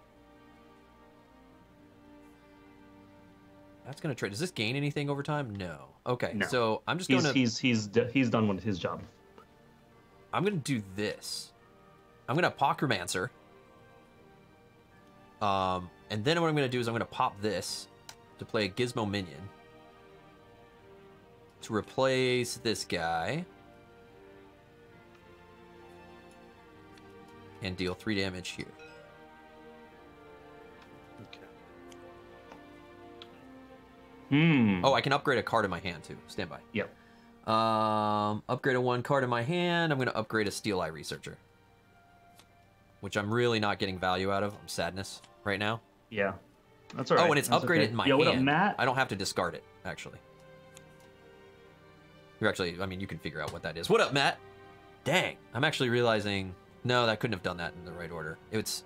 That's gonna trade. Does this gain anything over time? No. Okay, No. so I'm just gonna... He's done with his job. I'm gonna do this. I'm gonna Pocromancer. And then what I'm gonna do is I'm gonna pop this to play a Gizmo minion to replace this guy and deal 3 damage here. Oh, I can upgrade a card in my hand too. Stand by. Yep. Upgrade a 1 card in my hand. I'm going to upgrade a Steel Eye Researcher, which I'm really not getting value out of. I'm sadness right now. Yeah. That's all right. Oh, and it's That's upgraded okay. in my Yo, hand. what up, Matt? I don't have to discard it, actually. You're actually, I mean, you can figure out what that is. What up, Matt? Dang. I'm actually realizing, no, that couldn't have done that in the right order. It's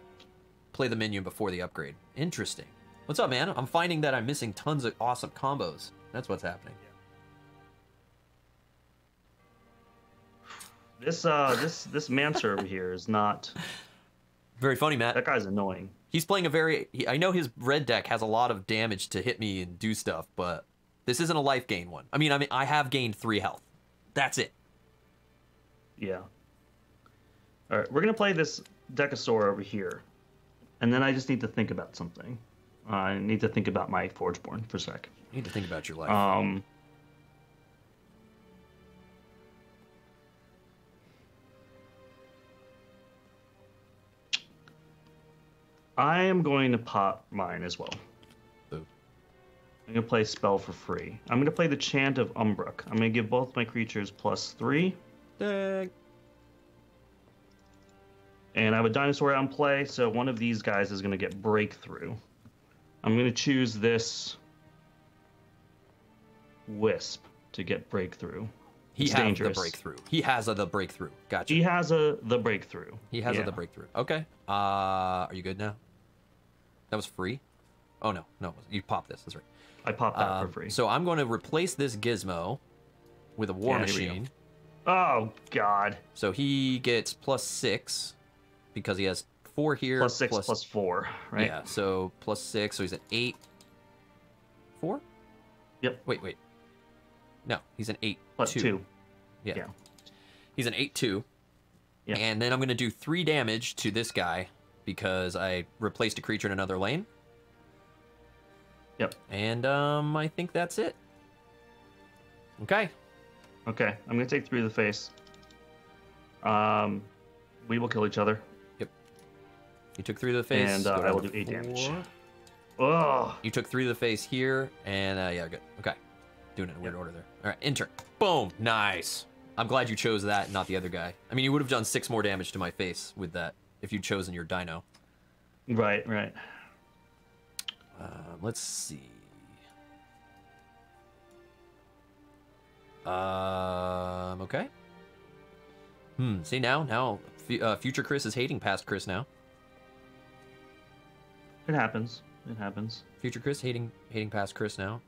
play the menu before the upgrade. Interesting. What's up, man? I'm finding that I'm missing tons of awesome combos. That's what's happening. This Mancer over here is not very funny, Matt. That guy's annoying. He's playing a very... I know his red deck has a lot of damage to hit me and do stuff, but this isn't a life gain one. I mean, I have gained 3 health. That's it. Yeah. All right, we're gonna play this Decasaur over here, and then I just need to think about something. I need to think about my Forgeborn for a sec. You need to think about your life. I am going to pop mine as well. Boo. I'm going to play Spell for free. I'm going to play the Chant of Umbrook. I'm going to give both my creatures +3. Dang. And I have a dinosaur out in play, so one of these guys is going to get Breakthrough. I'm going to choose this Wisp to get Breakthrough. He has dangerous. the Breakthrough. He has the Breakthrough. Gotcha. He has the Breakthrough. He has the Breakthrough. Okay. Are you good now? That was free? Oh, no. No, you popped this. That's right. I popped that for free. So I'm going to replace this Gizmo with a War Machine. Oh, God. So he gets +6 because he has 4 here. +6 +4, right? Yeah, so +6. So he's at 8. 4? Yep. Wait. No, he's an 8. +2. Yeah. He's an 8/2. Yeah. And then I'm going to do 3 damage to this guy because I replaced a creature in another lane. Yep. And I think that's it. Okay. Okay, I'm going to take 3 to the face. We will kill each other. Yep. You took 3 to the face. And Go I will down do to 8 damage. 4. Oh. You took 3 to the face here, and yeah, good. Okay. Doing it in weird order there. All right, enter. Boom. Nice. I'm glad you chose that, not the other guy. I mean, you would have done 6 more damage to my face with that if you'd chosen your dino. Right. Let's see. Okay. See now, future Chris is hating past Chris now. It happens. Future Chris hating past Chris now.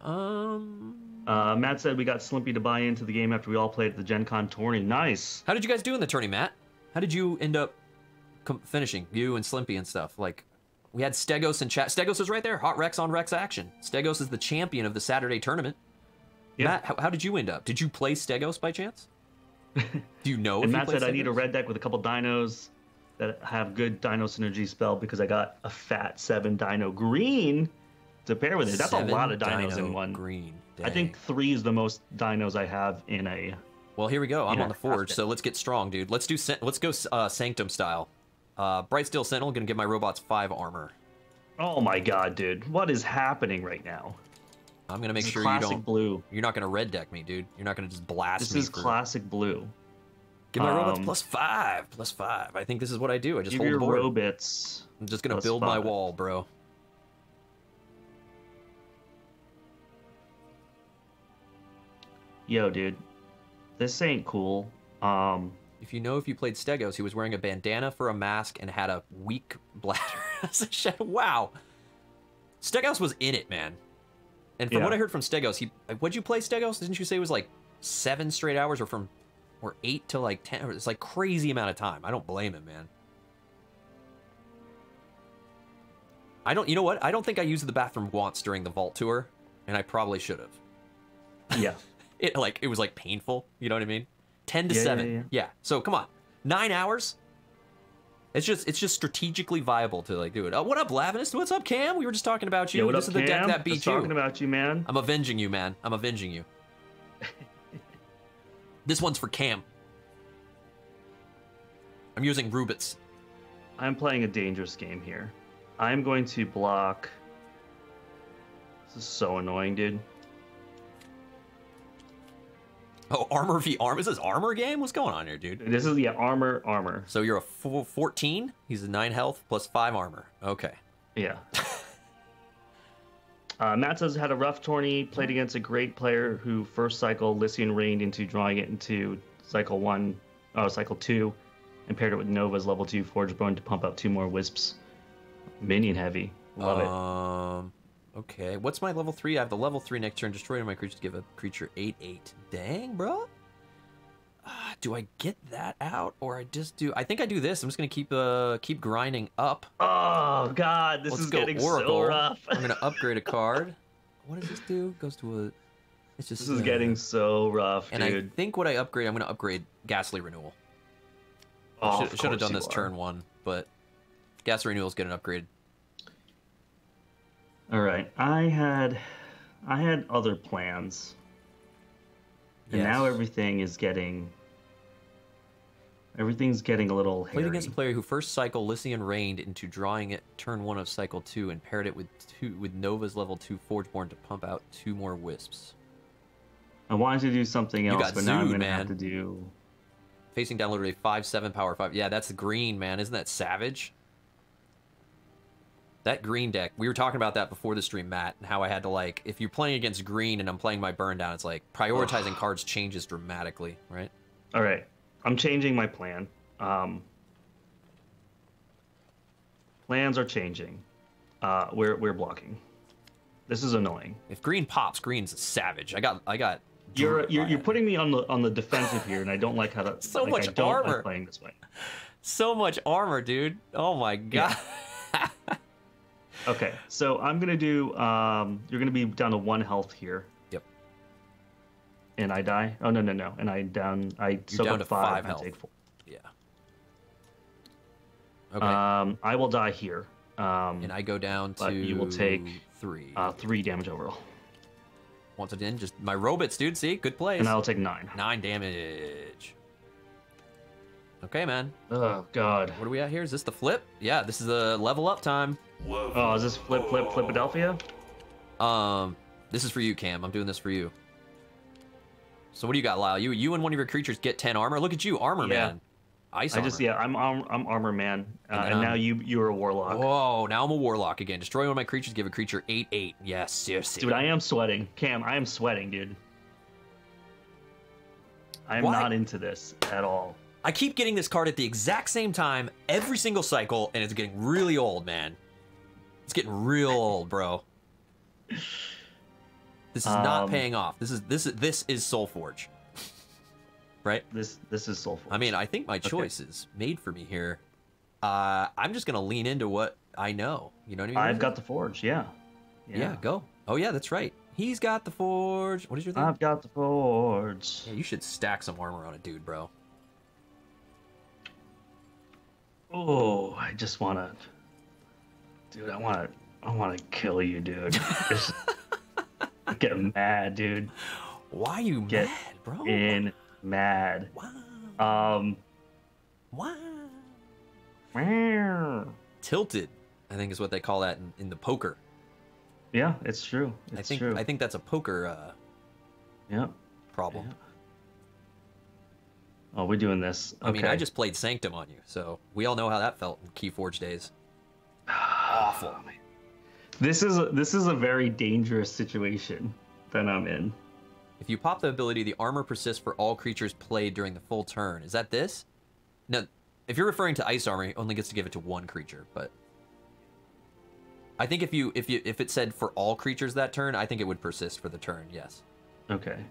Matt said we got Slimpy to buy into the game after we all played at the Gen Con tourney. Nice. How did you guys do in the tourney, Matt? How did you end up finishing, you and Slimpy and stuff? Like, we had Stegos in chat. Stegos is right there. Hot Rex on Rex action. Stegos is the champion of the Saturday tournament. Yeah. Matt, how did you end up? Did you play Stegos by chance? Do you know? And if Matt you said Stegos? I need a red deck with a couple dinos that have good dino synergy spell because I got a fat 7 dino green to pair with it. That's a lot of dinos in one. Green. Dang. I think 3 is the most dinos I have in a. Well, here we go. I'm on the Forge, so let's get strong, dude. Let's go Sanctum style. Bright Steel Sentinel, gonna give my robots 5 armor. Oh my god, dude! What is happening right now? I'm gonna make this sure is you classic don't. Blue. You're not gonna red deck me, dude. You're not gonna just blast This me. is classic blue. Give my robots +5. +5. I think this is what I do. I just give hold your the board. robots. I'm just gonna build my wall, bro. Yo, dude, this ain't cool. If you played Stegos, he was wearing a bandana for a mask and had a weak bladder as a shadow. Wow. Stegos was in it, man. And from what I heard from Stegos, what'd you play Stegos? Didn't you say it was like 7 straight hours or 8 to like 10? It's like crazy amount of time. I don't blame him, man. You know what? I don't think I used the bathroom once during the vault tour, and I probably should have. Yeah. It was like painful, you know what I mean? 10 to 7. Yeah. So come on. 9 hours? It's just strategically viable to like do it. What up, Lavinus? What's up, Cam? We were just talking about you. What This up, is the deck Cam? that beat Just you. Talking about you, man. I'm avenging you, man. I'm avenging you. This one's for Cam. I'm using Rubits. I'm playing a dangerous game here. I'm going to block. This is so annoying, dude. Oh, armor v armor. Is this armor game? What's going on here, dude? This is, yeah, armor. So you're a 14? He's a 9 health plus 5 armor. Okay. Yeah. Matt says, had a rough tourney, played against a great player who first cycle Lycian Rained into drawing it into cycle 2, and paired it with Nova's level 2 Forge Bone to pump out 2 more Wisps. Minion heavy. Love it. Okay, what's my level 3? I have the level 3 next turn. Destroy one of my creatures, give a creature 8/8. Dang, bro. Do I get that out, or I just do? I think I do this. I'm just gonna keep grinding up. Oh God, this is getting so rough. I'm gonna upgrade a card. What does this do? Goes to a. It's just. This is getting so rough, and dude. I think what I upgrade, I'm gonna upgrade Ghastly Renewal. Oh, should have done this turn 1, but Ghastly Renewal's getting upgraded. All right, I had other plans, and now everything's getting a little hairy. Played against a player who first cycle Lycian Rained into drawing it turn 1 of cycle 2 and paired it with Nova's level 2 Forgeborn to pump out 2 more Wisps. I wanted to do something else, but now I'm gonna have to do facing down literally 5/7 power 5. Yeah, that's green, man. Isn't that savage? That green deck, we were talking about that before the stream, Matt, and how I had to, like, if you're playing against green and I'm playing my burn down, it's like prioritizing cards changes dramatically, right? All right, I'm changing my plan. Plans are changing. We're blocking. This is annoying. If green pops, green's savage. I got. You're putting me on the defensive here, and I don't like how that. So much I don't armor. like playing this way. So much armor, dude. Oh my god. Yeah. Okay, so I'm gonna do. You're gonna be down to 1 health here. Yep. And I die. Oh no. And I soak down up to 5 health. I take 4. Yeah. Okay. I will die here. And I go down to. But you will take 3. 3 damage overall. Once again, just my robots, dude. See, good plays. And I'll take 9. 9 damage. Okay, man. Oh God. What are we at here? Is this the flip? Yeah, this is the level up time. Oh, is this Flipadelphia? This is for you, Cam. I'm doing this for you. So what do you got, Lyle? You and one of your creatures get 10 armor. Look at you, armor man. Ice armor. I'm armor man, and now you're a warlock. Whoa, now I'm a warlock again. Destroy one of my creatures, give a creature 8/8. Yes. Dude, I am sweating. Cam, I am sweating, dude. I am not into this at all. I keep getting this card at the exact same time every single cycle, and it's getting really old, man. It's getting real old, bro. This is not paying off. This is Solforge. Right? This is Solforge. I mean, I think my choice is made for me here. I'm just gonna lean into what I know. You know what I mean? I've got the Forge, yeah. Yeah, go. Oh yeah, that's right. He's got the Forge. What is your thing? I've got the Forge. Yeah, you should stack some armor on it, dude, bro. Oh, I just wanna, dude. I wanna kill you, dude. Just get mad, dude. Why are you mad, bro? Mad. Wow. Wow. Tilted, I think is what they call that in the poker. Yeah, it's true. It's true. I think that's a poker problem. Yeah. Oh, we're doing this. Okay. I mean, I just played Sanctum on you, so we all know how that felt in Keyforge days. Awful. This is a very dangerous situation that I'm in. If you pop the ability, the armor persists for all creatures played during the full turn. Is that this? No, if you're referring to ice armor, it only gets to give it to 1 creature, but I think if it said for all creatures that turn, I think it would persist for the turn. Yes. Okay.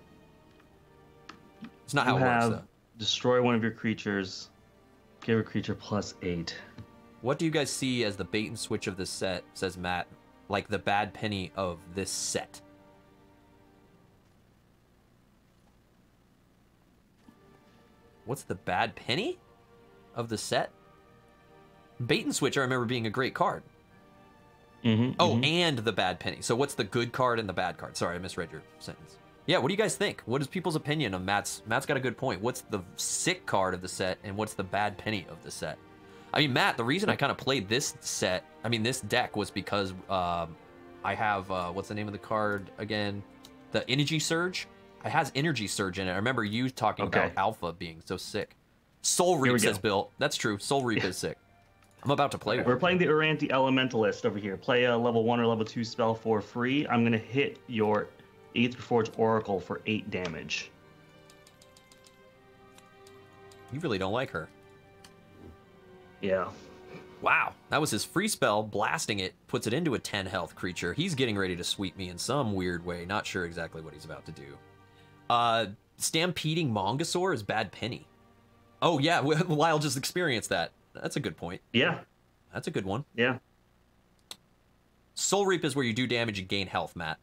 It's not how it works, though. Destroy one of your creatures. Give a creature +8. What do you guys see as the bait and switch of this set? Says Matt. Like the bad penny of this set. What's the bad penny of the set? Bait and switch, I remember being a great card. And the bad penny. So what's the good card and the bad card? Sorry, I misread your sentence. Yeah, what do you guys think? What is people's opinion of Matt's? Matt's got a good point. What's the sick card of the set, and what's the bad penny of the set? I mean, Matt, the reason I kind of played this set, this deck, was because I I have, what's the name of the card again? The Energy Surge. It has Energy Surge in it. I remember you talking about Alpha being so sick. Soul Reap, says Bill. That's true. Soul Reap is sick. I'm about to play one. We're playing the Uranti Elementalist over here. Play a level 1 or level 2 spell for free. I'm going to hit your Aetherforge Oracle for 8 damage. You really don't like her. Yeah. Wow. That was his free spell. Blasting it puts it into a 10 health creature. He's getting ready to sweep me in some weird way. Not sure exactly what he's about to do. Stampeding Mongosaur is Bad Penny. Oh, yeah. Lyle just experienced that. That's a good point. Yeah. That's a good one. Yeah. Soul Reap is where you do damage and gain health, Matt.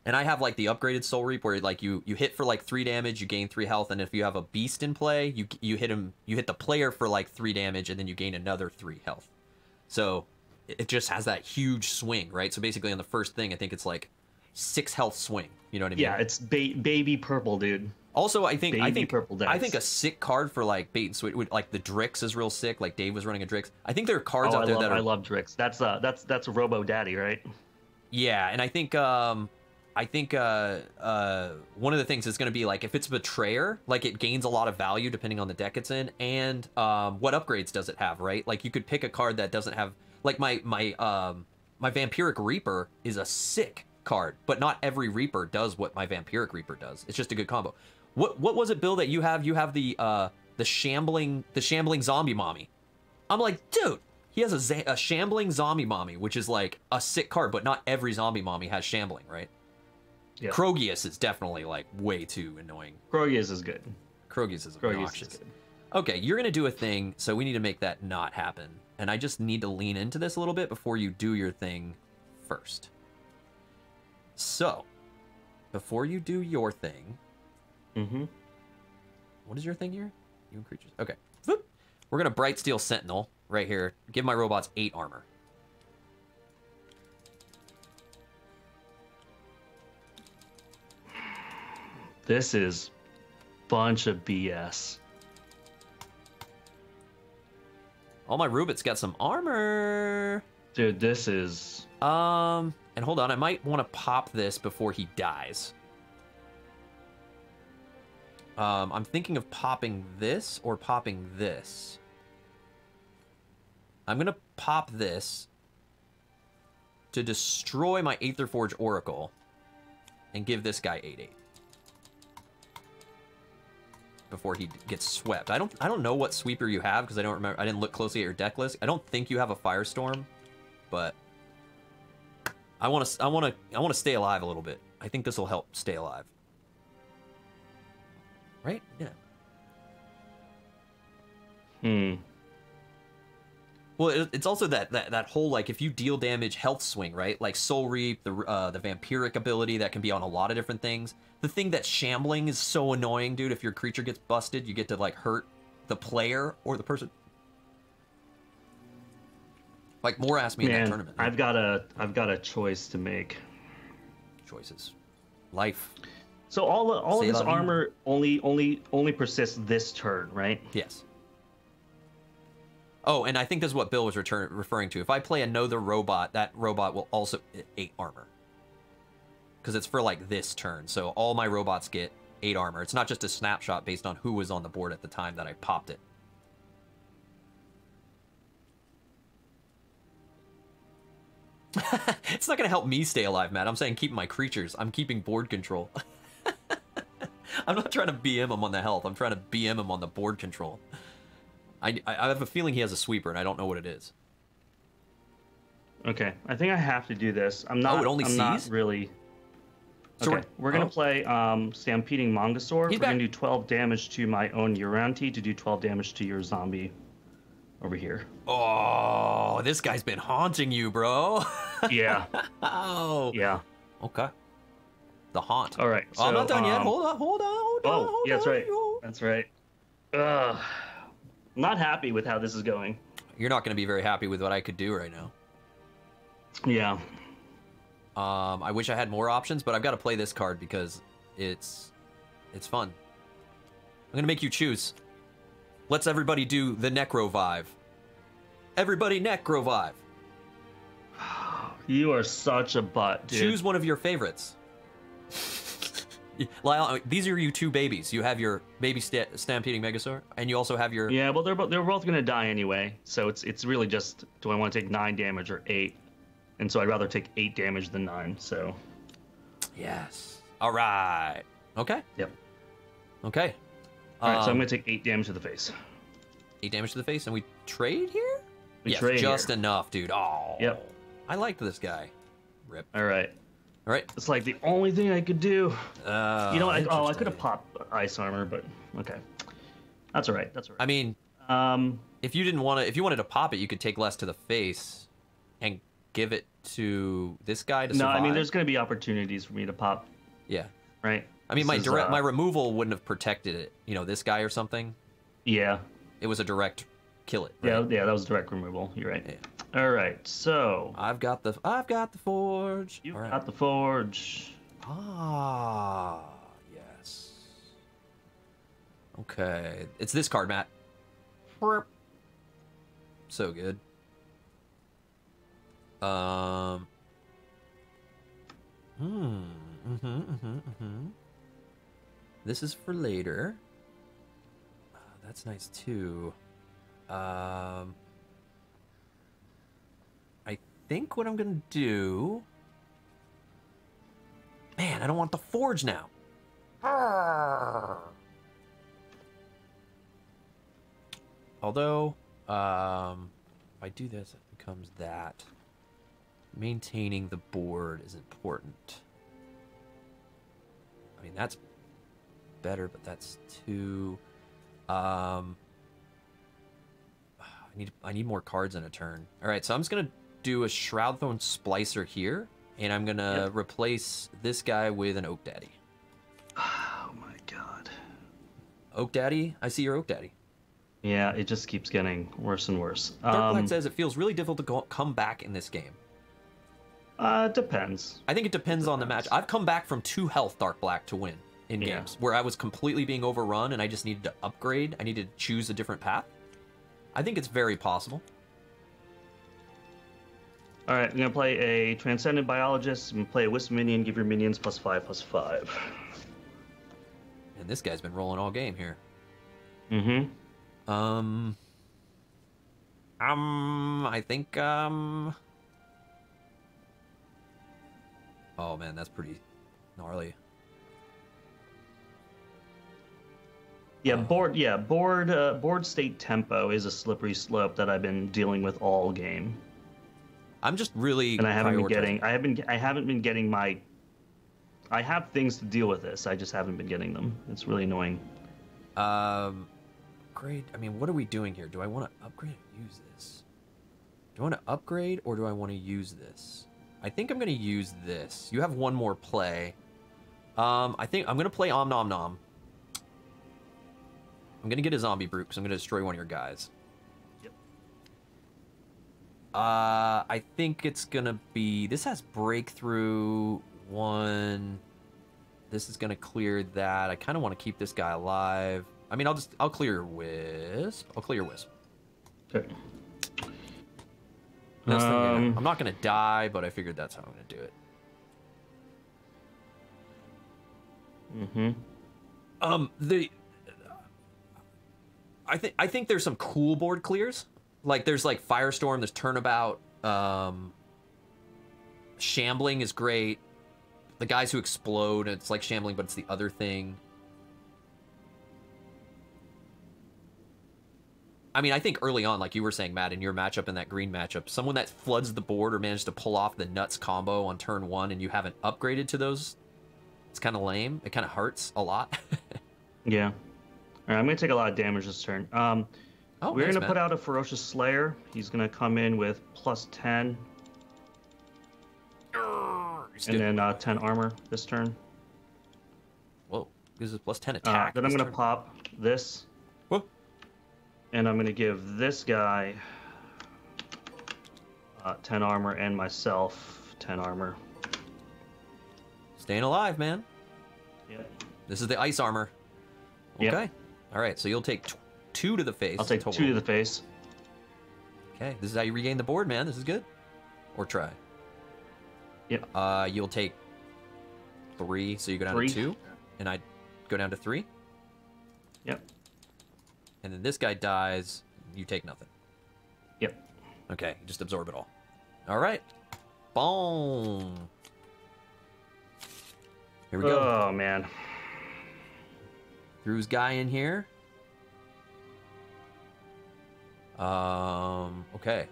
And I have like the upgraded Soul Reap where like you hit for like 3 damage, you gain 3 health, and if you have a beast in play, you hit the player for like 3 damage, and then you gain another 3 health. So it just has that huge swing, right? So basically on the first thing, I think it's like 6 health swing. You know what I mean? Yeah, it's baby purple, dude. Also, I think purple decks. I think a sick card for like bait and switch, like the Drix is real sick. Like Dave was running a Drix. I think there are cards out there that are... I love Drix. That's Robo Daddy, right? Yeah, and I think one of the things is going to be like if it's Betrayer, like it gains a lot of value depending on the deck it's in, and what upgrades does it have, right? Like you could pick a card that doesn't have like my Vampiric Reaper is a sick card, but not every Reaper does what my Vampiric Reaper does. It's just a good combo. What was it, Bill, that you have? You have the shambling zombie mommy. I'm like, dude, he has a shambling zombie mommy, which is like a sick card, but not every zombie mommy has shambling, right? Yeah. Krogius is definitely like way too annoying. Krogius is good. Krogius is obnoxious. Okay, you're gonna do a thing, so we need to make that not happen. And I just need to lean into this a little bit before you do your thing first. So, before you do your thing, what is your thing here? You and creatures. Okay. Whoop. We're gonna Bright Steel Sentinel right here. Give my robots 8 armor. This is bunch of BS. All my Rubits got some armor. Dude, this is... And hold on, I might want to pop this before he dies. I'm thinking of popping this or popping this. I'm gonna pop this to destroy my Aetherforge Oracle and give this guy 8/8 before he gets swept. I don't know what sweeper you have because I don't remember. I didn't look closely at your deck list. I don't think you have a Firestorm, but I want to stay alive a little bit. I think this will help stay alive. Right? Yeah. Well, it's also that whole, like, if you deal damage, health swing, right? Like Soul Reap, the Vampiric ability that can be on a lot of different things. The thing that Shambling is so annoying, dude. If your creature gets busted, you get to, like, hurt the player or the person. Like, Moore asked me in that tournament. I've got a choice to make. Choices. Life. So all of this armor only persists this turn, right? Yes. Oh, and I think this is what Bill was referring to. If I play another robot, that robot will also 8 armor. Because it's for, like, this turn. So all my robots get 8 armor. It's not just a snapshot based on who was on the board at the time that I popped it. It's not going to help me stay alive, Matt. I'm saying keep my creatures. I'm keeping board control. I'm not trying to BM him on the health. I'm trying to BM him on the board control. I have a feeling he has a sweeper, and I don't know what it is. Okay, I think I have to do this. I'm not. Oh, it only sees? Not really. So okay, we're gonna play Stampeding Mongosaur. We're gonna do 12 damage to my own Uranti to do 12 damage to your zombie over here. Oh, this guy's been haunting you, bro. Yeah. Oh. Yeah. Okay. The haunt. All right. So, I'm not done yet. Hold on. Yeah, that's right. That's right. I'm not happy with how this is going. You're not going to be very happy with what I could do right now. Yeah. I wish I had more options, but I've got to play this card because it's fun. I'm going to make you choose. Let's everybody do the Necrovive. Everybody Necrovive. You are such a butt, dude. Choose one of your favorites. Lyle, these are your two babies. You have your baby Stampeding Megasaur, and you also have your... Yeah, well, they're both going to die anyway, so it's really just, do I want to take 9 damage or 8? And so I'd rather take 8 damage than 9, so... Yes. All right. Okay. Yep. Okay. All right, so I'm going to take 8 damage to the face. 8 damage to the face, and we trade here? We yes, trade just here. Enough, dude. Oh. Yep. I liked this guy. Rip. All right. All right. It's like the only thing I could do. You know, I could interesting. have popped ice armor, but okay. That's all right. That's all right. I mean, if you didn't want to, if you wanted to pop it, you could take less to the face and give it to this guy to no, survive. I mean, there's going to be opportunities for me to pop, Yeah. right? I mean, This is, my removal wouldn't have protected it. You know, this guy or something. Yeah. It was a direct kill it. Right? Yeah, that was direct removal. You're right. Yeah. All right, so I've got the forge. you've All right. got the forge. Ah, yes. Okay, it's this card, Matt. So good. This is for later. That's nice too. I think what I'm gonna do... Man, I don't want the forge now. Although, if I do this, it becomes that. Maintaining the board is important. I mean, that's better, but that's too... I need more cards in a turn. All right, so I'm just gonna do a Shroudthorn Splicer here, and I'm gonna replace this guy with an Oak Daddy. Oh my god. Oak Daddy, I see your Oak Daddy. Yeah, it just keeps getting worse and worse. Darkblack says it feels really difficult to come back in this game. Depends. I think it depends on the match. I've come back from 2 health Darkblack to win in games where I was completely being overrun and I just needed to upgrade. I needed to choose a different path. I think it's very possible. All right, I'm gonna play a Transcendent Biologist and play a Wisp Minion. Give your minions +5/+5. And this guy's been rolling all game here. Mm-hmm. I think, oh man, that's pretty gnarly. Board state tempo is a slippery slope that I've been dealing with all game. I'm just really And I haven't been prioritizing. getting my... I have things to deal with this, I just haven't been getting them. It's really annoying. Upgrade, I mean, what are we doing here? Do I want to upgrade or use this? Do I want to upgrade or do I want to use this? I think I'm going to use this. You have one more play. I think I'm going to play Om Nom Nom. I'm going to get a Zombie Brute because I'm going to destroy one of your guys. Yep. I think it's going to be... This has Breakthrough 1. This is going to clear that. I kind of want to keep this guy alive. I mean, I'll clear Wisp. I'll clear Wisp. Okay. I'm not going to die, but I figured that's how I'm going to do it. Mm-hmm. I think there's some cool board clears. Like there's like Firestorm, there's Turnabout, Shambling is great. The guys who explode, it's like Shambling, but it's the other thing. I mean, I think early on, like you were saying, Matt, in your matchup, in that green matchup, someone that floods the board or managed to pull off the nuts combo on turn 1 and you haven't upgraded to those, it's kind of lame. It kind of hurts a lot. Yeah. All right, I'm going to take a lot of damage this turn. We're going to put out a Ferocious Slayer. He's going to come in with +10. And then 10 armor this turn. Whoa, this is +10 attack. Then I'm going to pop this. Whoa. And I'm going to give this guy 10 armor and myself 10 armor. Staying alive, man. Yeah. This is the ice armor. Okay. Yep. All right, so you'll take 2 to the face. I'll take total. 2 to the face. Okay, this is how you regain the board, man. This is good. Or try. Yep. You'll take 3, so you go down 3. to 2, and I go down to 3. Yep. And then this guy dies, you take nothing. Yep. Okay, just absorb it all. All right. Boom. Here we go. Oh, man. Drew's guy in here. Okay.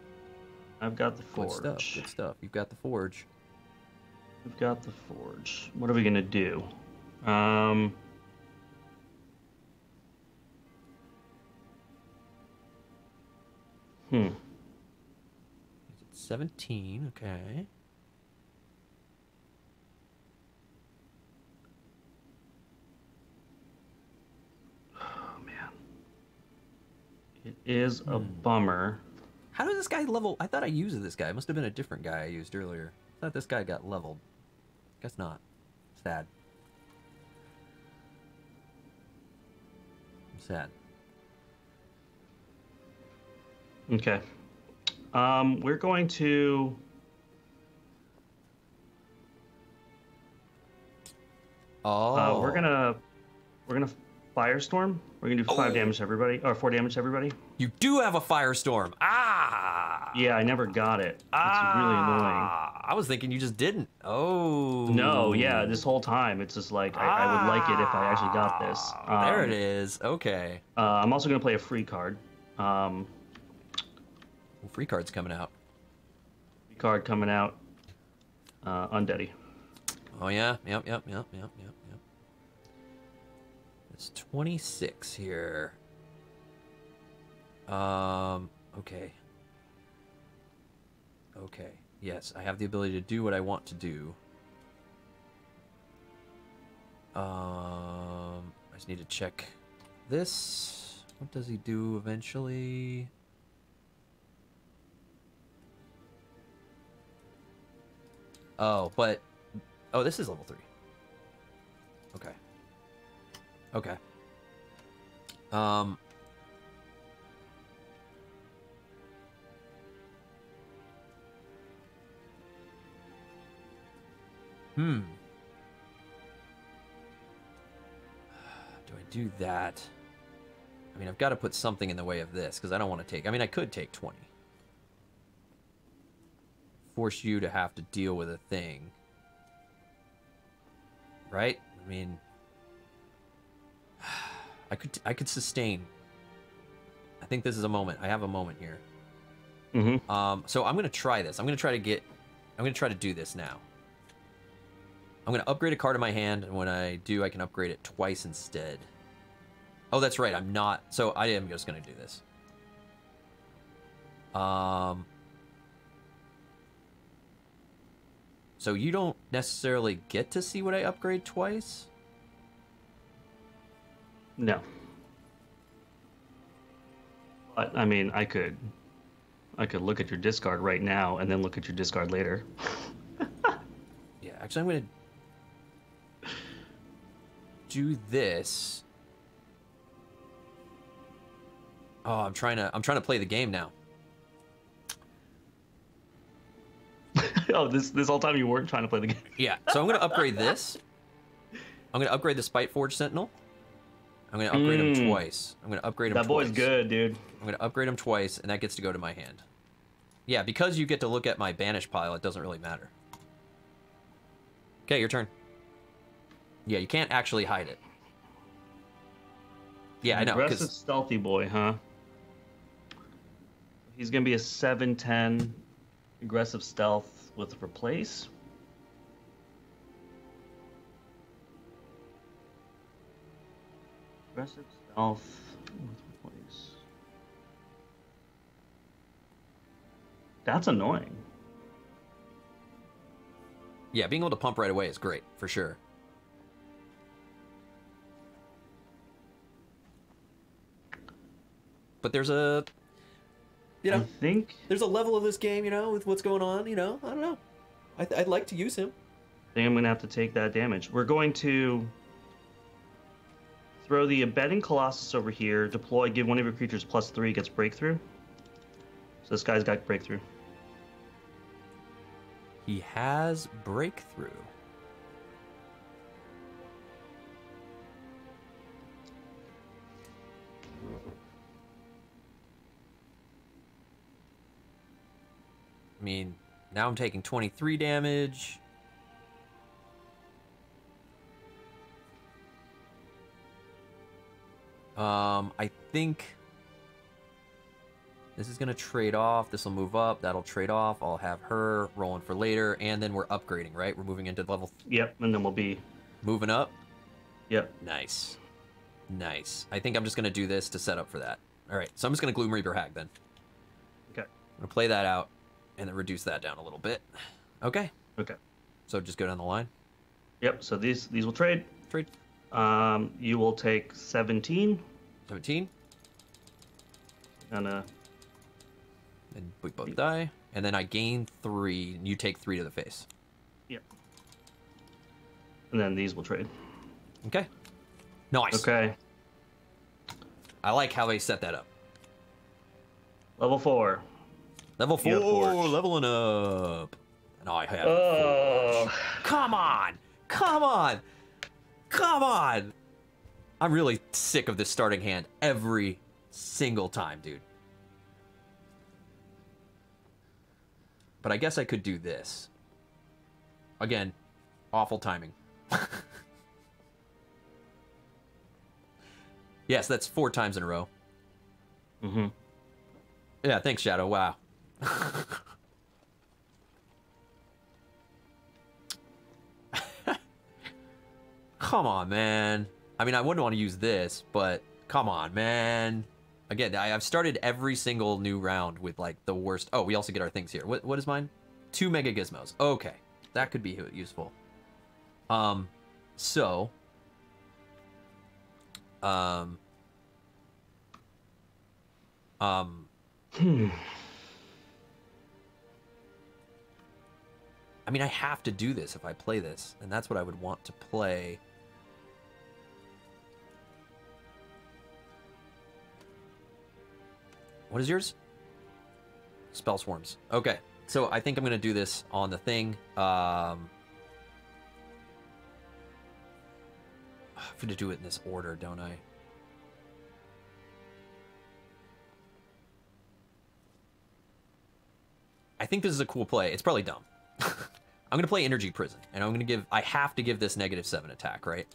I've got the Good forge. stuff. Good stuff. You've got the forge. We've got the forge. What are we gonna do? Hmm. 17. Okay. Oh man. It is a bummer. How did this guy level? I thought I used this guy. It must have been a different guy I used earlier. I thought this guy got leveled. Guess not. Sad. I'm sad. Okay. We're going to. Oh. We're gonna firestorm. We're gonna do 5 damage to everybody, or 4 damage to everybody. You do have a firestorm. Ah. Yeah, I never got it. It's really annoying. I was thinking you just didn't. Oh. No, yeah, this whole time it's just like I would like it if I actually got this. There it is. Okay. I'm also gonna play a free card. Well, free card's coming out. Free card coming out. Undeady. Oh yeah. Yep. It's 26 here. Okay. Okay. Yes, I have the ability to do what I want to do. I just need to check this. What does he do eventually? Oh, but... Oh, this is level 3. Okay. Okay. Do I do that? I mean, I've got to put something in the way of this, because I don't want to take... I mean, I could take 20. Force you to have to deal with a thing. Right? I mean... I could sustain. I think this is a moment. I have a moment here. Mm-hmm. So I'm gonna try this. I'm gonna try to do this now. I'm gonna upgrade a card in my hand, and when I do, I can upgrade it twice instead. Oh, that's right. I'm not. So I am just gonna do this. So you don't necessarily get to see what I upgrade twice. No. But I mean, I could look at your discard right now and then look at your discard later. Yeah, actually, I'm gonna do this. Oh, I'm trying to play the game now. Oh, this whole time you weren't trying to play the game. Yeah, so I'm gonna upgrade this. I'm gonna upgrade the Spiteforge Sentinel. I'm gonna upgrade him twice. I'm gonna upgrade him That twice. boy's good, dude. I'm gonna upgrade him twice, and that gets to go to my hand. Yeah, because you get to look at my banish pile, it doesn't really matter. Okay, your turn. Yeah, you can't actually hide it. Yeah, I know. Aggressive, stealthy boy, huh? He's gonna be a 7/10 aggressive stealth with replace. Aggressive stealth with replace. That's annoying. Yeah, being able to pump right away is great, for sure. But there's a... You know, I think there's a level of this game, you know, with what's going on, you know. I don't know. I'd like to use him. I think I'm going to have to take that damage. We're going to throw the Abetting Colossus over here, deploy, give one of your creatures +3, gets Breakthrough. So this guy's got Breakthrough. He has breakthrough. I mean, now I'm taking 23 damage. I think this is going to trade off. This will move up. That'll trade off. I'll have her rolling for later. And then we're upgrading, right? We're moving into level... Yep, and then we'll be... Moving up? Yep. Nice. Nice. I think I'm just going to do this to set up for that. All right, so I'm just going to Gloom Reaper Hag then. Okay. I'm going to play that out and then reduce that down a little bit. Okay. Okay. So just go down the line. Yep, so these will trade. Trade. You will take 17. 17. And And we both die. And then I gain 3, and you take 3 to the face. Yep. And then these will trade. Okay. Nice. Okay. I like how they set that up. Level 4. Level 4, You have Forge. leveling up. No, I have. Oh. Come on! Come on! Come on! I'm really sick of this starting hand every single time, dude. But I guess I could do this. Again, awful timing. Yes, that's 4 times in a row. Mm-hmm. Yeah, thanks, Shadow. Wow. Come on, man. I mean, I wouldn't want to use this, but come on, man. Again, I've started every single new round with, like, the worst... Oh, we also get our things here. What is mine? 2 Mega Gizmos. Okay. That could be useful. So... I mean, I have to do this if I play this, and that's what I would want to play. What is yours? Spell Swarms. Okay, so I think I'm going to do this on the thing. I have to do it in this order, don't I? I think this is a cool play. It's probably dumb. I'm going to play Energy Prison, and I'm going to give... I have to give this -7 attack, right?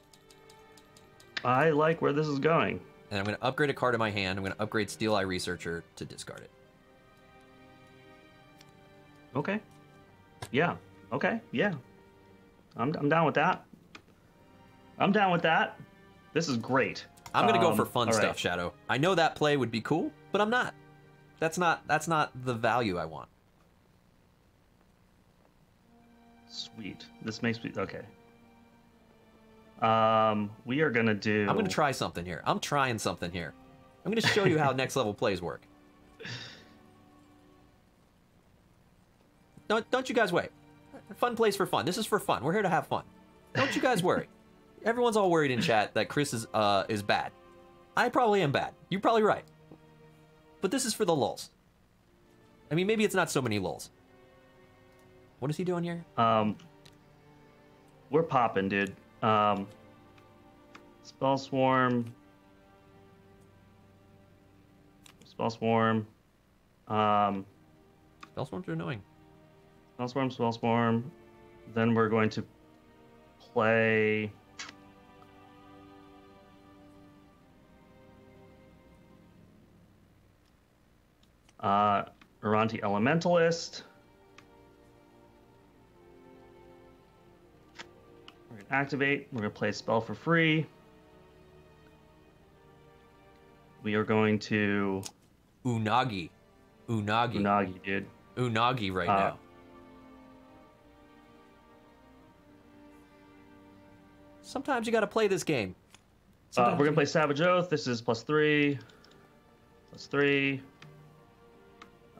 I like where this is going. And I'm going to upgrade a card in my hand. I'm going to upgrade Steel Eye Researcher to discard it. Okay. Yeah. Okay. Yeah. I'm down with that. I'm down with that. This is great. I'm going to go for fun all stuff, right. Shadow. I know that play would be cool, but I'm not. That's not the value I want. Sweet. This makes me... Okay. We are going to do... I'm going to try something here. I'm trying something here. I'm going to show you how next level plays work. Don't you guys wait. Fun plays for fun. This is for fun. We're here to have fun. Don't you guys worry. Everyone's all worried in chat that Chris is bad. I probably am bad. You're probably right. But this is for the lulz. I mean, maybe it's not so many lulz. What is he doing here? We're popping, dude. Spell Swarm. Spell Swarm. Spell Swarms are annoying. Spell Swarm, Spell Swarm. Then we're going to play... Uranti Elementalist. We're going to activate. We're going to play a spell for free. We are going to... Unagi. Unagi, dude. Unagi right now. Sometimes you gotta play this game. We're going to play Savage Oath. This is +3. +3.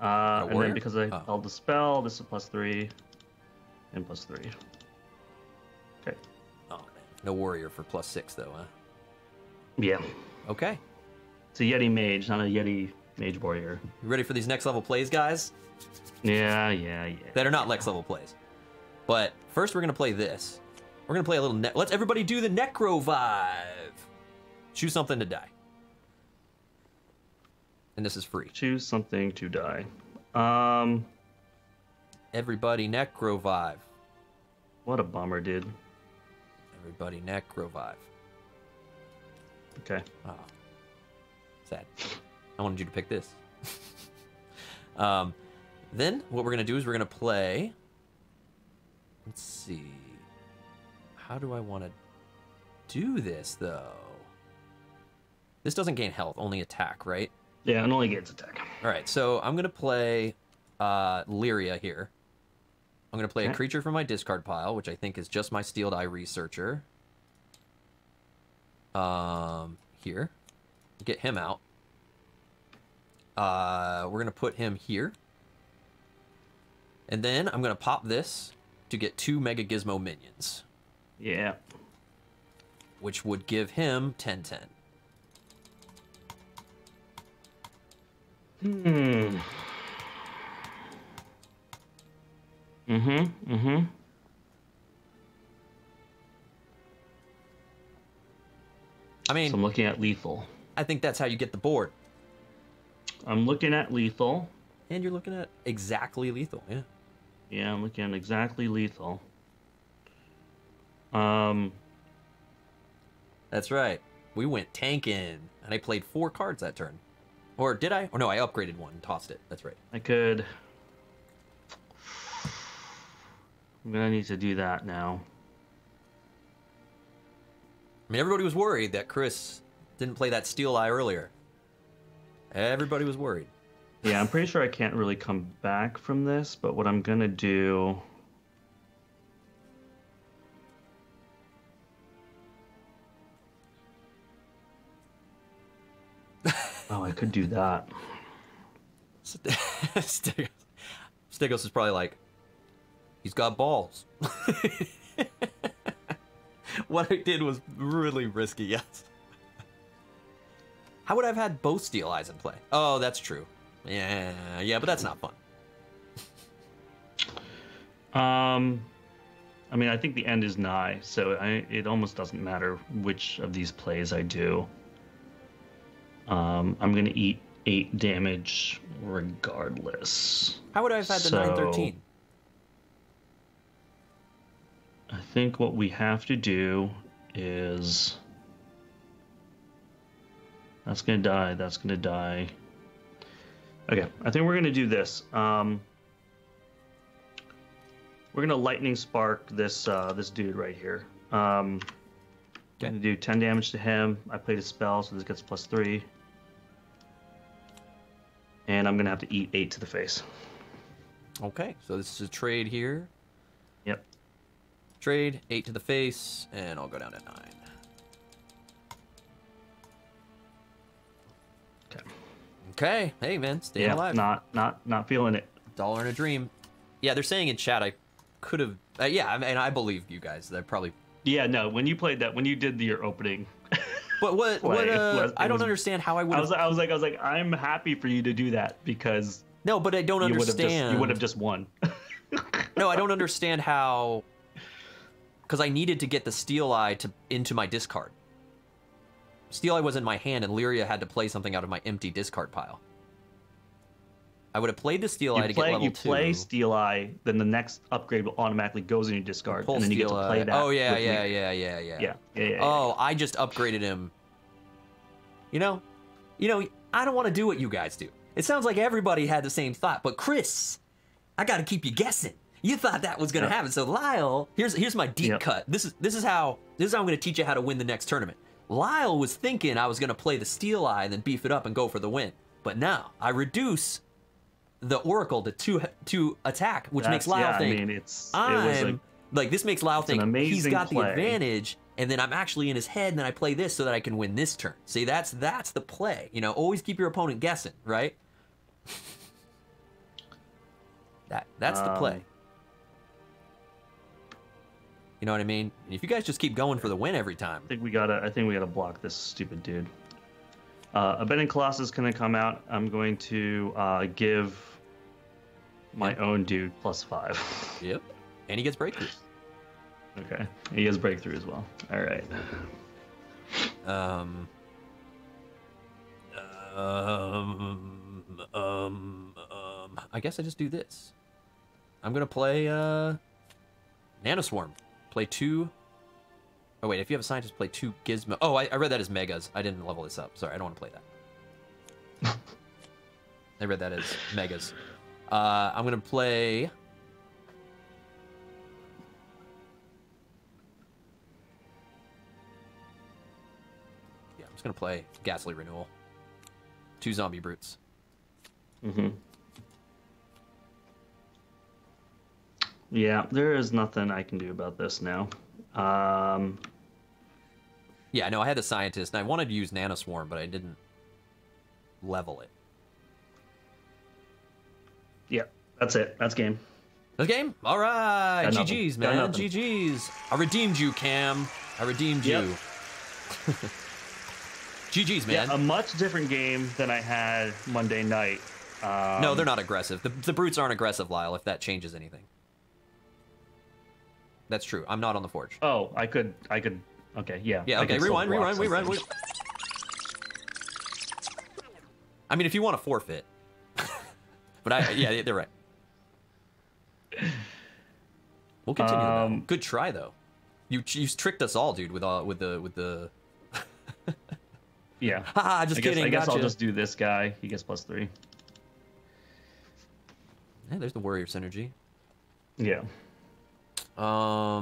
And then because I held the spell, this is +3. And +3. Okay. Oh, man. No warrior for +6, though, huh? Yeah. Okay. It's a Yeti mage, not a Yeti mage warrior. You ready for these next level plays, guys? Yeah. That are not next level plays. But first we're going to play this. We're going to play a little... Let's everybody do the Necro Vive. Choose something to die. And this is free. Choose something to die. Everybody Necro Vive. What a bummer, dude. Everybody Necro Vive. Okay. Oh. Sad. I wanted you to pick this. Then what we're going to do is we're going to play... Let's see. How do I want to do this, though? This doesn't gain health, only attack, right? Yeah, it only gets attack. All right, so I'm going to play Lyria here. I'm going to play a creature from my discard pile, which I think is just my Steeled Eye Researcher. Here. Get him out. We're going to put him here. And then I'm going to pop this to get 2 Mega Gizmo minions. Yeah. Which would give him 10/10. I mean... So I'm looking at lethal. I think that's how you get the board. I'm looking at lethal. And you're looking at exactly lethal, yeah. Yeah, I'm looking at exactly lethal. That's right. We went tanking, and I played 4 cards that turn. Or did I? Or no, I upgraded one and tossed it. That's right. I could... I'm gonna need to do that now. I mean, everybody was worried that Chris didn't play that Steel Eye earlier. Everybody was worried. Yeah, I'm pretty sure I can't really come back from this, but what I'm gonna do... Oh, I could do that. Stegos is probably like, he's got balls. What I did was really risky, yes. How would I have had both Steel Eyes in play? Oh, that's true. Yeah, but that's not fun. I mean, I think the end is nigh, so it almost doesn't matter which of these plays I do. I'm going to eat 8 damage regardless. How would I have had the 9/13? I think what we have to do is... That's going to die, that's going to die. Okay, I think we're going to do this. We're going to Lightning Spark this this dude right here. I'm going to do 10 damage to him. I played a spell, so this gets +3. And I'm going to have to eat 8 to the face. Okay, so this is a trade here. Yep. Trade, 8 to the face, and I'll go down to 9. Okay. Okay, hey man, staying alive. Not feeling it. Dollar in a dream. Yeah, they're saying in chat I could have. Yeah, and I believe you guys. That probably. Yeah, no. When you played that, when you did your opening. But what? I don't understand how I would. I was like, I'm happy for you to do that because. No, but I don't understand. You would have just won. No, I don't understand how. Because I needed to get the Steel Eye into my discard. Steel Eye was in my hand, and Lyria had to play something out of my empty discard pile. I would have played the Steel Eye to get level 2. You play Steel Eye, then the next upgrade will automatically goes in your discard, and then you get to play that. Oh yeah. Oh, I just upgraded him. You know, I don't want to do what you guys do. It sounds like everybody had the same thought, but Chris, I got to keep you guessing. You thought that was going to happen. So Lyle, here's my deep cut. This is how I'm going to teach you how to win the next tournament. Lyle was thinking I was going to play the Steel Eye and then beef it up and go for the win, but now I reduce the Oracle to 2 attack, which makes Lyle think this makes Lyle think he's got the advantage, and then I'm actually in his head, and then I play this so that I can win this turn. See, that's the play. You know, always keep your opponent guessing, right? That's the play. You know what I mean? And if you guys just keep going for the win every time, I think we gotta block this stupid dude. Abandoned Colossus is gonna come out. I'm going to give my own dude +5. Yep. And he gets breakthrough. Okay. He has breakthrough as well. All right. I guess I just do this. I'm gonna play Nanoswarm. Play 2. Oh wait, if you have a scientist, play 2 Gizmo. Oh, I read that as megas. I didn't level this up. Sorry, I don't want to play that. I read that as megas. I'm gonna play. Yeah, I'm just gonna play Ghastly Renewal. 2 zombie brutes. Mm-hmm. Yeah, there is nothing I can do about this now. Yeah, no, I had the scientist, and I wanted to use Nanoswarm, but I didn't level it. Yeah, that's it. That's game. That's game? All right. Got GG's, nothing. man. Got nothing. GG's. I redeemed you, Cam. I redeemed Yep. you. GG's, man. Yeah, a much different game than I had Monday night. No, they're not aggressive. The brutes aren't aggressive, Lyle, if that changes anything. That's true. I'm not on the Forge. Oh, I could. Okay, yeah. Yeah, I okay. could still Rewind. block I mean, if you want to forfeit. But yeah, they're right. We'll continue. Though. Good try, though. You tricked us all, dude, with the. Yeah. Haha, just kidding. I guess gotcha. I'll just do this guy. He gets +3. Yeah, there's the warrior synergy. Yeah. I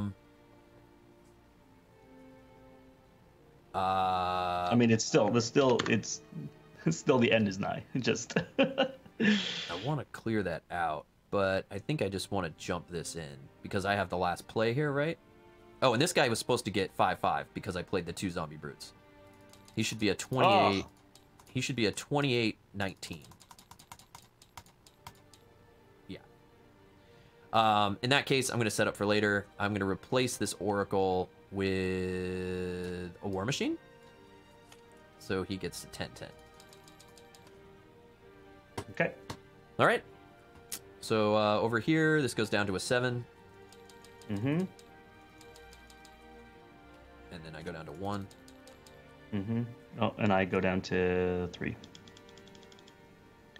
mean, it's still the end is nigh. Just. I want to clear that out, but I think I just want to jump this in because I have the last play here, right? Oh, and this guy was supposed to get 5/5 because I played the 2 zombie brutes. He should be a 28. Oh. He should be a 28-19. Yeah. In that case, I'm going to set up for later. I'm going to replace this Oracle with a War Machine. So he gets 10/10. Okay. All right. So over here, this goes down to a 7. Mm-hmm. And then I go down to 1. Mm-hmm. Oh, and I go down to 3.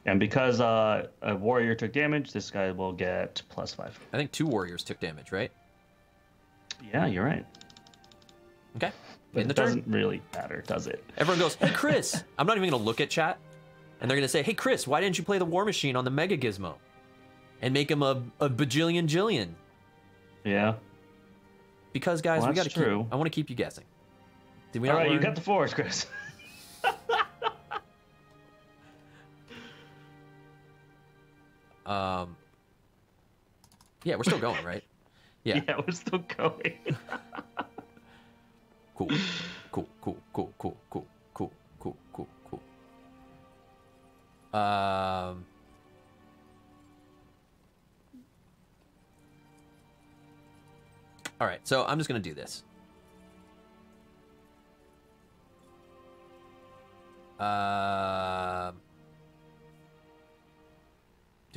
And because a warrior took damage, this guy will get +5. I think 2 warriors took damage, right? Yeah, you're right. Okay. But In the it doesn't turn. really matter, does it? Everyone goes, hey, Chris. I'm not even going to look at chat. And they're going to say, hey, Chris, why didn't you play the War Machine on the Mega Gizmo? And make him a bajillion jillion. Yeah. Because, guys, Well, we got to true. I want to keep you guessing. Did we All not right, learn? you got the Forge, Chris. Yeah, we're still going, right? Yeah. Yeah, we're still going. Cool. Cool. All right, so I'm just gonna do this. Do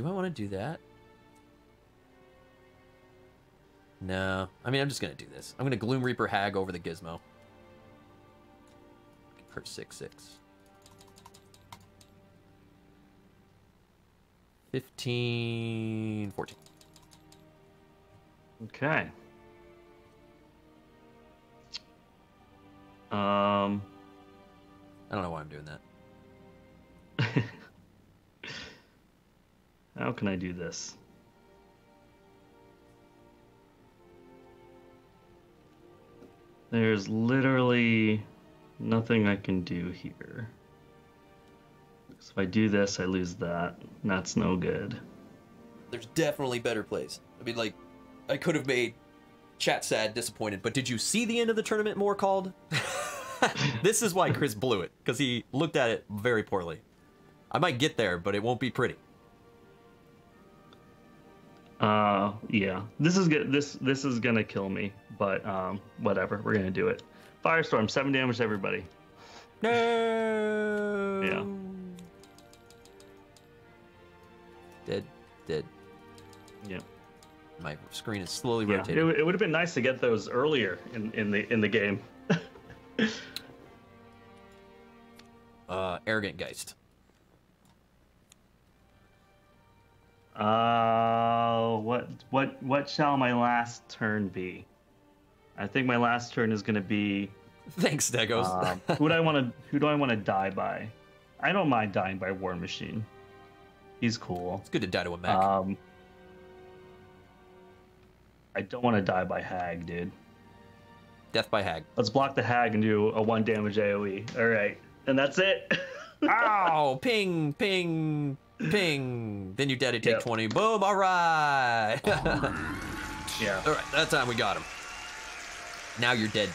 I want to do that? No. I mean, I'm just gonna do this. I'm gonna Gloom Reaper Hag over the Gizmo. Give her 6/6. 15, 14. Okay. I don't know why I'm doing that. How can I do this? There's literally nothing I can do here. So if I do this, I lose that. And that's no good. There's definitely better plays. I mean, like, I could have made chat sad, disappointed, but did you see the end of the tournament more called? This is why Chris blew it, because he looked at it very poorly. I might get there, but it won't be pretty. Yeah. This is good. This is gonna kill me, but whatever. We're gonna do it. Firestorm, 7 damage to everybody. No. Yeah. Dead. Yeah. My screen is slowly Yeah, rotating. it would have been nice to get those earlier in the game. Arrogant Geist. What shall my last turn be? I think my last turn is gonna be. Thanks, Degos. Who do I want to die by? I don't mind dying by War Machine. He's cool. It's good to die to a mech. I don't want to die by Hag, dude. Death by Hag. Let's block the Hag and do a 1 damage AoE. All right, and that's it. Ow! Ping, ping, ping. Then you're dead. Take Yep. 20. Boom! All right. Yeah. All right. That time we got him. Now you're dead.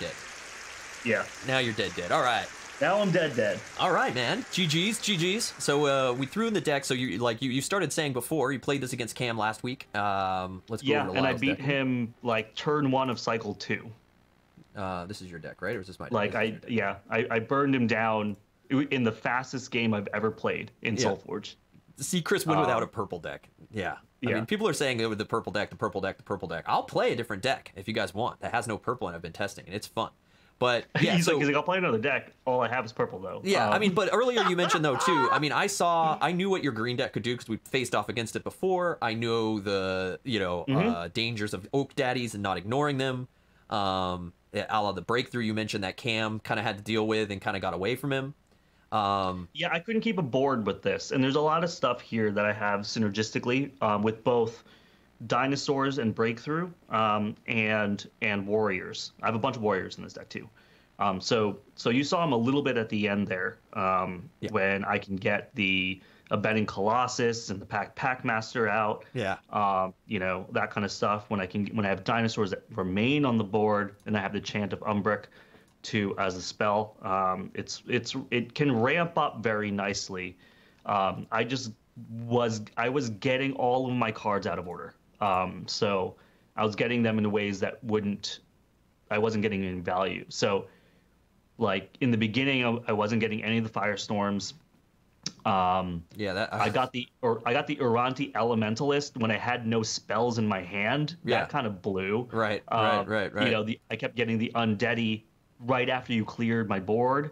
Yeah. Now you're dead. All right. Now I'm dead. All right, man. GG's. So we threw in the deck. So you started saying before you played this against Cam last week. Let's go over to and I Lyle's beat deck. him like turn 1 of cycle 2. This is your deck, right? Or is this my deck? Like I burned him down in the fastest game I've ever played in Yeah. Solforge. See Chris win without a purple deck. Yeah. I Yeah. mean, people are saying with the purple deck. I'll play a different deck if you guys want. That has no purple, and I've been testing, and it's fun. But yeah, he's like, I'll play another deck. All I have is purple though. Yeah, I mean, but earlier you mentioned though too. I mean, I knew what your green deck could do because we faced off against it before. I knew the dangers of Oak Daddies and not ignoring them. A la the breakthrough you mentioned that Cam kind of had to deal with and kind of got away from him. Yeah, I couldn't keep a board with this, and there's a lot of stuff here that I have synergistically with both dinosaurs and breakthrough and warriors. I have a bunch of warriors in this deck too. So you saw him a little bit at the end there when I can get the Bending Colossus and the Packmaster out. Yeah. That kind of stuff. When I have dinosaurs that remain on the board, and I have the Chant of Umbric as a spell. It can ramp up very nicely. I was getting all of my cards out of order. So I was getting them in ways that I wasn't getting any value. So like in the beginning, I wasn't getting any of the Firestorms. I got the Uranti Elementalist when I had no spells in my hand. Yeah. That kind of blew. Right. I kept getting the Undeady right after you cleared my board.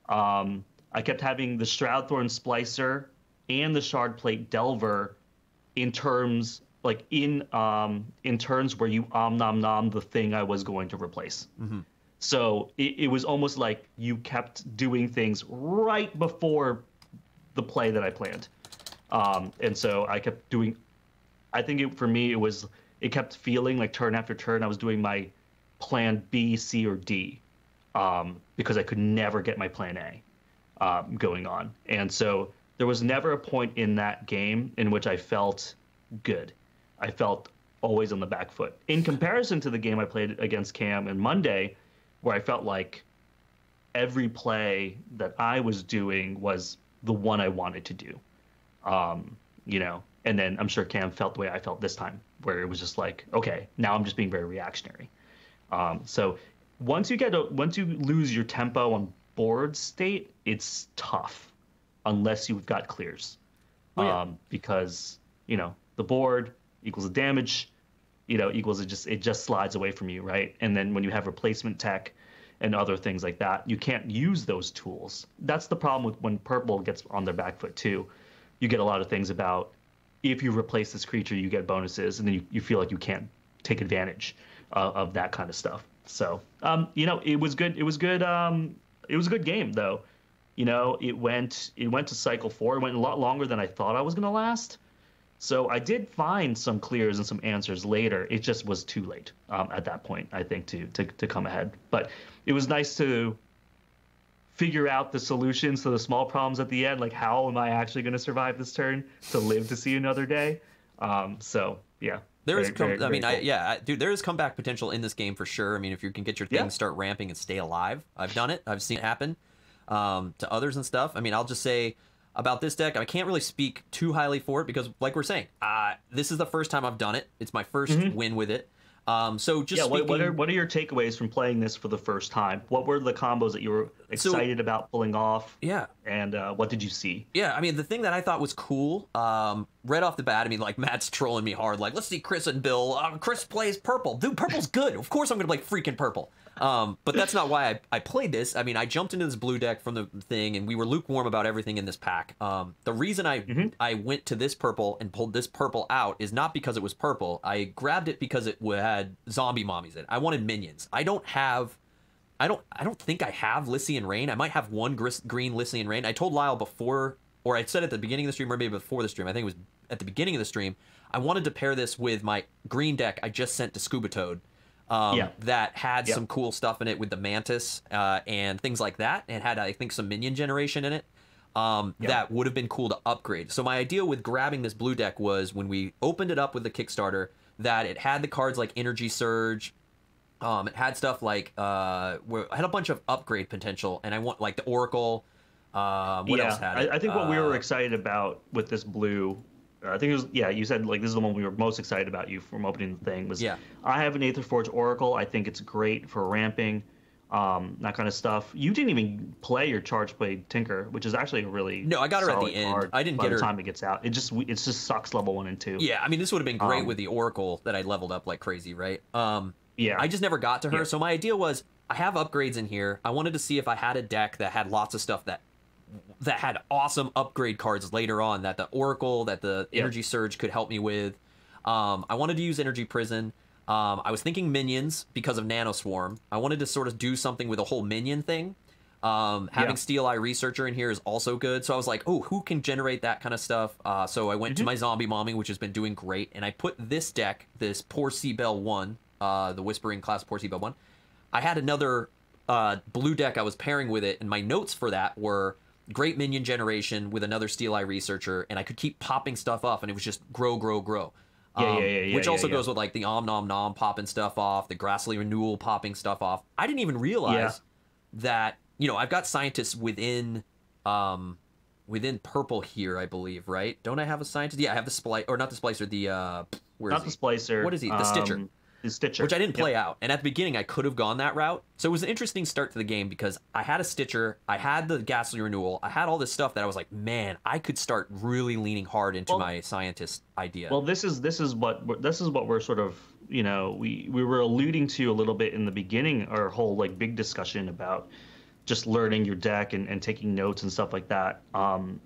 I kept having the Shroudthorn Splicer and the Shardplate Delver in turns where you nom nom the thing I was going to replace. Mm-hmm. So it was almost like you kept doing things right before the play that I planned. And so I kept doing, I think for me, it kept feeling like turn after turn I was doing my plan B, C, or D because I could never get my plan A going on. And so there was never a point in that game in which I felt good. I felt always on the back foot. In comparison to the game I played against Cam on Monday, where I felt like every play that I was doing was the one I wanted to do. And then I'm sure Cam felt the way I felt this time, where it was just like, okay, now I'm just being very reactionary. So once you lose your tempo on board state, it's tough unless you've got clears. Because the board equals the damage, equals it just slides away from you, right? And then when you have replacement tech and other things like that, you can't use those tools. That's the problem with when purple gets on their back foot too. You get a lot of things about if you replace this creature, you get bonuses, and then you feel like you can't take advantage of that kind of stuff. So it was good. It was good. It was a good game though. It went to cycle 4. It went a lot longer than I thought I was going to last. So I did find some clears and some answers later. It just was too late at that point, I think, to come ahead. But it was nice to figure out the solutions to the small problems at the end. Like, how am I actually going to survive this turn to live to see another day? So yeah. There is, cool. dude, there is comeback potential in this game for sure. I mean, if you can get your things start ramping and stay alive, I've done it. I've seen it happen to others and stuff. I mean, I'll just say about this deck, I can't really speak too highly for it because, like we're saying, this is the first time I've done it. It's my first win with it. So just Yeah, speaking, what are your takeaways from playing this for the first time? What were the combos that you were excited about pulling off? yeah. And what did you see? Yeah, I mean, the thing that I thought was cool, right off the bat, I mean, like, Matt's trolling me hard, like, let's see Chris and Bill. Chris plays purple. Dude, purple's good. Of course I'm going to play freaking purple. But that's not why I played this. I mean, I jumped into this blue deck from the thing, and we were lukewarm about everything in this pack. The reason I went to this purple and pulled this purple out is not because it was purple. I grabbed it because it had zombie mommies in it. I wanted minions. I don't think I have Lycian Rain. I might have one green Lycian Rain. I told Lyle before, or I said at the beginning of the stream, or maybe before the stream, I think it was at the beginning of the stream, I wanted to pair this with my green deck I just sent to Scuba Toad. That had some cool stuff in it with the Mantis and things like that. It had, I think, some minion generation in it that would have been cool to upgrade. So my idea with grabbing this blue deck was when we opened it up with the Kickstarter that it had the cards like Energy Surge. It had stuff like it had a bunch of upgrade potential, and I want like the Oracle. What else had it? I think what we were excited about with this blue, I think it was you said like this is the one we were most excited about you from opening the thing was I have an Aetherforge Oracle. I think it's great for ramping, that kind of stuff. You didn't even play your Charge Blade Tinker, which is actually a really I got her at the end. I didn't get her by the time it gets out. It just sucks level 1 and 2. Yeah, I mean this would have been great with the Oracle that I leveled up like crazy, right? I just never got to her. So my idea was I have upgrades in here. I wanted to see if I had a deck that had lots of stuff that had awesome upgrade cards later on that the Oracle, that the Energy Surge could help me with. I wanted to use Energy Prison. I was thinking minions because of Nano Swarm. I wanted to sort of do something with a whole minion thing. Having Steel Eye Researcher in here is also good. So I was like, oh, who can generate that kind of stuff? So I went to my Zombie Mommy, which has been doing great. And I put this deck, this Poor Sea Bell 1, the Whispering class Poor Sea Bell 1. I had another blue deck I was pairing with it, and my notes for that were great minion generation with another Steel Eye Researcher, and I could keep popping stuff off, and it was just grow. Which also goes with like the Om Nom Nom popping stuff off, the Grassly Renewal popping stuff off. I didn't even realize that, I've got scientists within purple here, I believe, right? Don't I have a scientist? Yeah, I have the Splicer, or not the Splicer, the Splicer. What is he? The Stitcher. Stitcher, which I didn't play out, and at the beginning I could have gone that route. So it was an interesting start to the game because I had a Stitcher, I had the Ghastly Renewal, I had all this stuff that I was like, man, I could start really leaning hard into my scientist idea. Well, this is what we're sort of we were alluding to a little bit in the beginning, our whole like big discussion about just learning your deck and taking notes and stuff like that. I'm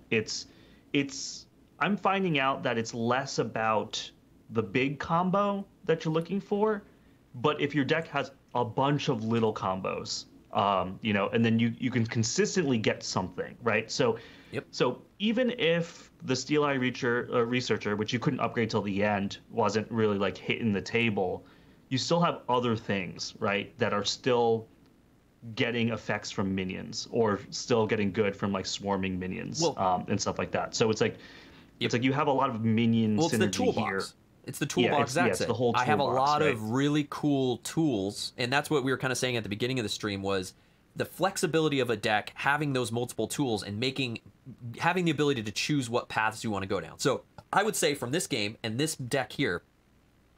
finding out that it's less about the big combo that you're looking for, but if your deck has a bunch of little combos, and then you can consistently get something, right? So even if the Steel Eye Researcher, which you couldn't upgrade till the end, wasn't really like hitting the table, you still have other things, right, that are still getting effects from minions or still getting good from like swarming minions and stuff like that. So it's like you have a lot of minion synergy here. It's the toolbox. That's it. The whole toolbox, I have a lot of really cool tools, and that's what we were kind of saying at the beginning of the stream was the flexibility of a deck, having those multiple tools and having the ability to choose what paths you want to go down. So I would say from this game and this deck here,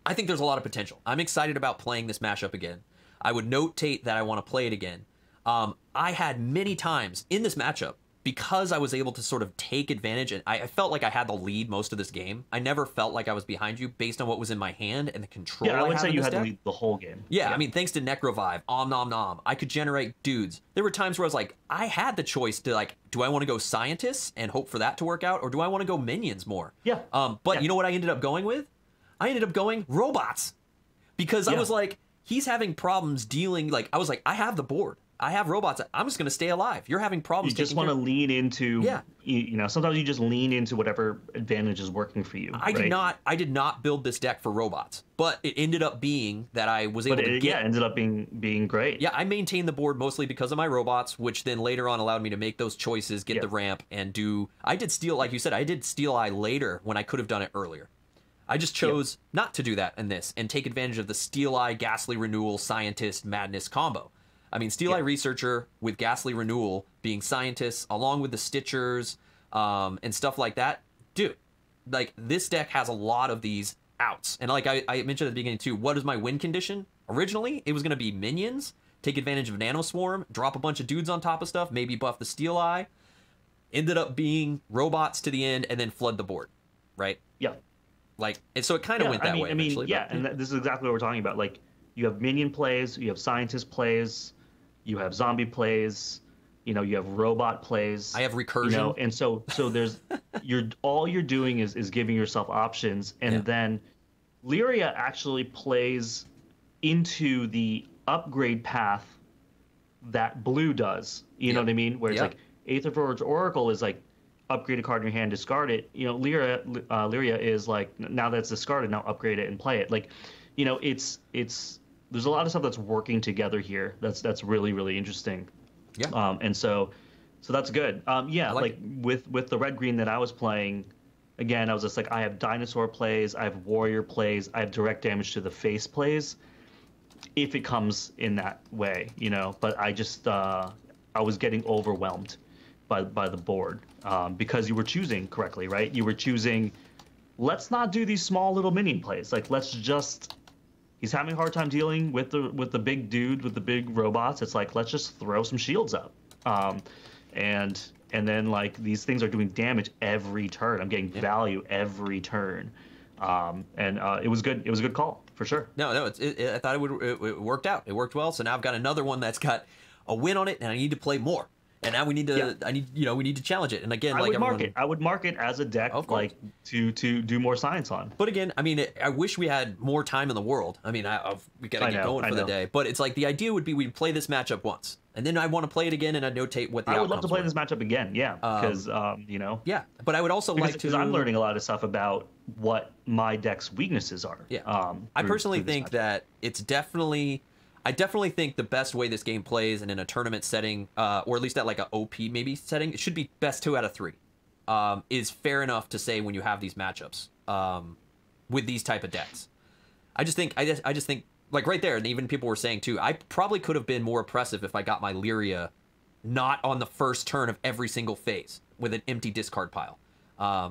I think there's a lot of potential. I'm excited about playing this mashup again. I would notate that I want to play it again. I had many times in this matchup, because I was able to sort of take advantage, and I felt like I had the lead most of this game. I never felt like I was behind you based on what was in my hand and the control. I would say you had deck. the lead the whole game. Yeah, I mean, thanks to Necrovive, Om Nom Nom, I could generate dudes. There were times where I was like, I had the choice to like, do I want to go scientists and hope for that to work out, or do I want to go minions more? Yeah. But you know what I ended up going with? I ended up going robots, because I was like, he's having problems dealing. Like, I was like, I have the board. I have robots. I'm just going to stay alive. You're having problems. You just want to lean into, sometimes you just lean into whatever advantage is working for you. I did not build this deck for robots, but it ended up being that I was able to get. Yeah, ended up being great. Yeah, I maintained the board mostly because of my robots, which then later on allowed me to make those choices, get the ramp, and do. I did Steel, like you said, I did Steel Eye later when I could have done it earlier. I just chose not to do that in this and take advantage of the Steel Eye, Ghastly Renewal, Scientist, Madness combo. I mean, Steel Eye Researcher with Ghastly Renewal being scientists, along with the Stitchers and stuff like that. Dude, like, this deck has a lot of these outs. And like I mentioned at the beginning too, what is my win condition? Originally, it was going to be minions, take advantage of Nano Swarm, drop a bunch of dudes on top of stuff, maybe buff the Steel Eye. Ended up being robots to the end and then flood the board, right? Yeah. Like, and so it kind of went that way. Yeah, and this is exactly what we're talking about. Like, you have minion plays, you have scientist plays, you have zombie plays, you know, you have robot plays. I have recursion. You know, and so there's all you're doing is giving yourself options, and then Lyria actually plays into the upgrade path that blue does. You know what I mean? Where it's like Aetherforge Oracle is like upgrade a card in your hand, discard it. You know, Lyria is like, now that it's discarded, now upgrade it and play it. Like, you know, it's there's a lot of stuff that's working together here. That's really, really interesting. Yeah. And so that's good. Yeah, like with the red green that I was playing, again, I was just like, I have dinosaur plays, I have warrior plays, I have direct damage to the face plays, if it comes in that way, you know. But I just I was getting overwhelmed by the board because you were choosing correctly, right? You were choosing, let's not do these small little minion plays. Like, let's just, he's having a hard time dealing with the big dude with the big robots. It's like, let's just throw some shields up, and then like these things are doing damage every turn. I'm getting value every turn, and it was good. It was a good call for sure. No, I thought it worked out. It worked well. So now I've got another one that's got a win on it, and I need to play more. And now we need to, we need to challenge it. And again, I would mark it as a deck, like to do more science on. But again, I mean, I wish we had more time in the world. I mean, we gotta get going for the day. But it's like the idea would be we'd play this matchup once, and then I want to play it again, and I'd notate what the outcomes I would love to play this matchup again, yeah, because you know. Yeah, but I would also like to, because I'm learning a lot of stuff about what my deck's weaknesses are. Yeah. I personally think that it's definitely. I definitely think the best way this game plays, and in a tournament setting, or at least at like a OP maybe setting, it should be best 2 out of 3. Is fair enough to say when you have these matchups with these type of decks. I just think like right there, and even people were saying too, I probably could have been more oppressive if I got my Lyria not on the first turn of every single phase with an empty discard pile.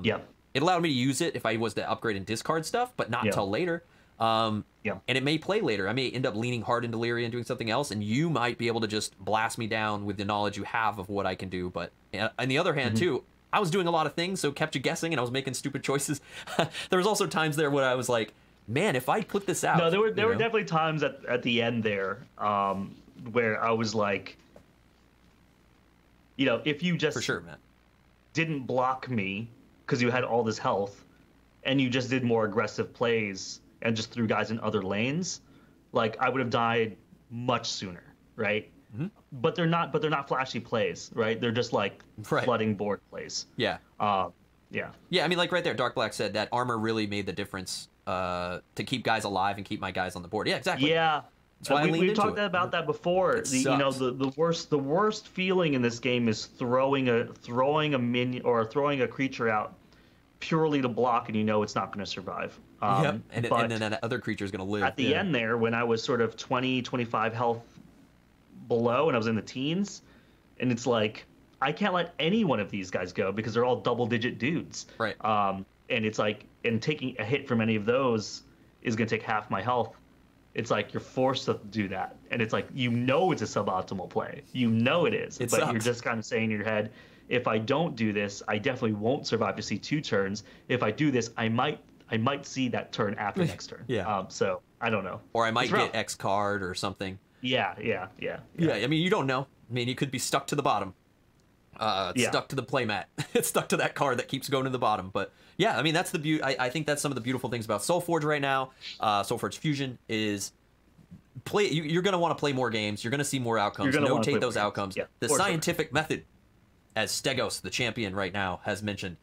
It allowed me to use it if I was to upgrade and discard stuff, but not until later. And it may play later. I may end up leaning hard into Lyria and doing something else, and you might be able to just blast me down with the knowledge you have of what I can do. But on the other hand, too, I was doing a lot of things, so kept you guessing, and I was making stupid choices. There was also times there when I was like, man, if I put this out... No, there were definitely times at the end there where I was like, you know, if you just for sure, man, didn't block me because you had all this health, and you just did more aggressive plays and just threw guys in other lanes, like I would have died much sooner, right? But they're not flashy plays, right? They're just like flooding board plays. Yeah. Yeah. I mean, like right there, Dark Black said that armor really made the difference to keep guys alive and keep my guys on the board. Yeah, exactly. Yeah. That's why we've talked about that before. You know, the worst feeling in this game is throwing a minion or throwing a creature out purely to block, and you know it's not going to survive. And then that other creature is going to live. At the end there, when I was sort of 20, 25 health below, and I was in the teens, and it's like, I can't let any one of these guys go because they're all double-digit dudes. Right. And it's like, and taking a hit from any of those is going to take half my health. It's like you're forced to do that. And it's like, you know it's a suboptimal play. You know it is. But sucks. You're just kind of saying in your head, if I don't do this, I definitely won't survive to see 2 turns. If I do this, I might see that turn after next turn. So I don't know. Or I might get X card or something. Yeah. I mean, you don't know. I mean, you could be stuck to the bottom. Stuck to the playmat. It's stuck to that card that keeps going to the bottom. But yeah, I mean, that's the beauty. I think that's some of the beautiful things about Solforge right now. Solforge Fusion is you're going to want to play more games. You're going to see more outcomes. Notate those outcomes. Yeah, the scientific method, as Stegos, the champion right now, has mentioned,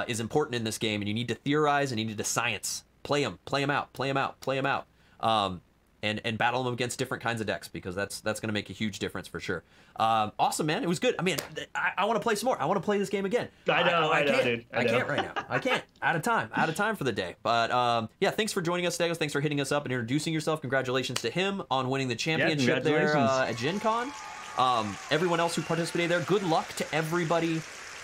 is important in this game, and you need to theorize and you need to science. Play them out. And battle them against different kinds of decks, because that's going to make a huge difference for sure. Awesome, man. It was good. I mean, I want to play some more. I want to play this game again. I know, dude. I can't right now. I can't. Out of time for the day. But yeah, thanks for joining us, Stegos. Thanks for hitting us up and introducing yourself. Congratulations to him on winning the championship there at Gen Con. Everyone else who participated there, good luck to everybody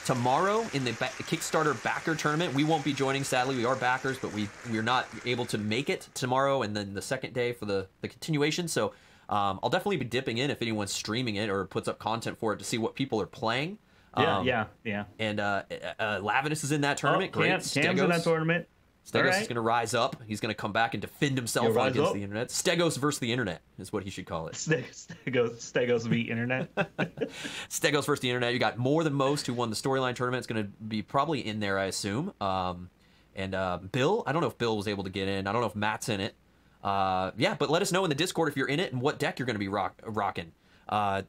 tomorrow in the Kickstarter backer tournament. We won't be joining, sadly. We are backers, but we're not able to make it tomorrow and then the second day for the continuation. So I'll definitely be dipping in if anyone's streaming it or puts up content for it to see what people are playing. Yeah. And Lavinus is in that tournament. Great. Cam's in that tournament. Stegos is going to rise up. He's going to come back and defend himself against the internet. Stegos versus the internet is what he should call it. Stegos v internet. Stegos versus the internet. You got More Than Most, who won the storyline tournament. It's going to be probably in there, I assume. And Bill, I don't know if Bill was able to get in. I don't know if Matt's in it. Yeah, but let us know in the Discord if you're in it and what deck you're going to be rocking.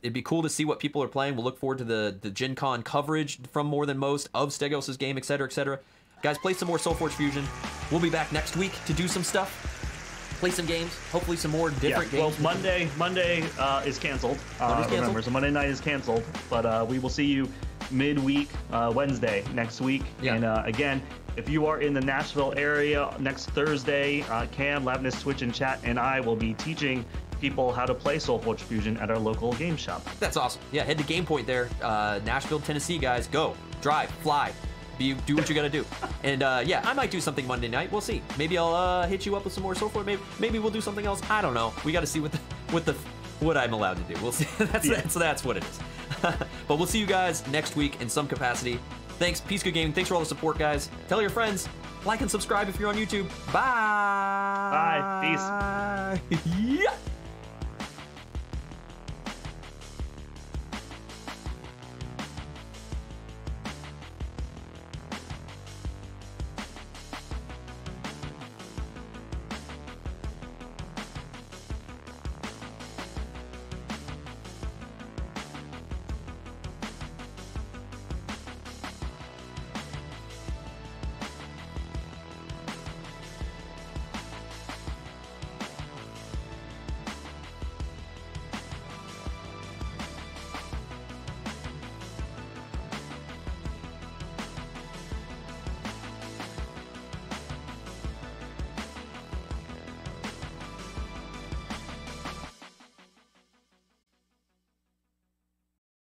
It'd be cool to see what people are playing. We'll look forward to the Gen Con coverage from More Than Most, of Stegos' game, etc., etc. Guys, play some more Solforge Fusion. We'll be back next week to do some stuff. Play some games. Hopefully some more different games. Well, Monday is canceled. Remember, so Monday night is canceled. But we will see you midweek, Wednesday next week. Yeah. And again, if you are in the Nashville area next Thursday, Cam, Lavinus, Twitch, and Chat, and I will be teaching people how to play Solforge Fusion at our local game shop. That's awesome. Yeah, head to Game Point there. Nashville, Tennessee, guys. Go. Drive. Fly. Do what you gotta do. And yeah, I might do something Monday night. We'll see. Maybe I'll hit you up with some more Solforge. Maybe we'll do something else. I don't know. We got to see what I'm allowed to do. We'll see. That's what it is. But we'll see you guys next week in some capacity. Thanks, Peace Good Gaming. Thanks for all the support, guys. Tell your friends. Like and subscribe if you're on YouTube. Bye. Bye. Peace. Yeah.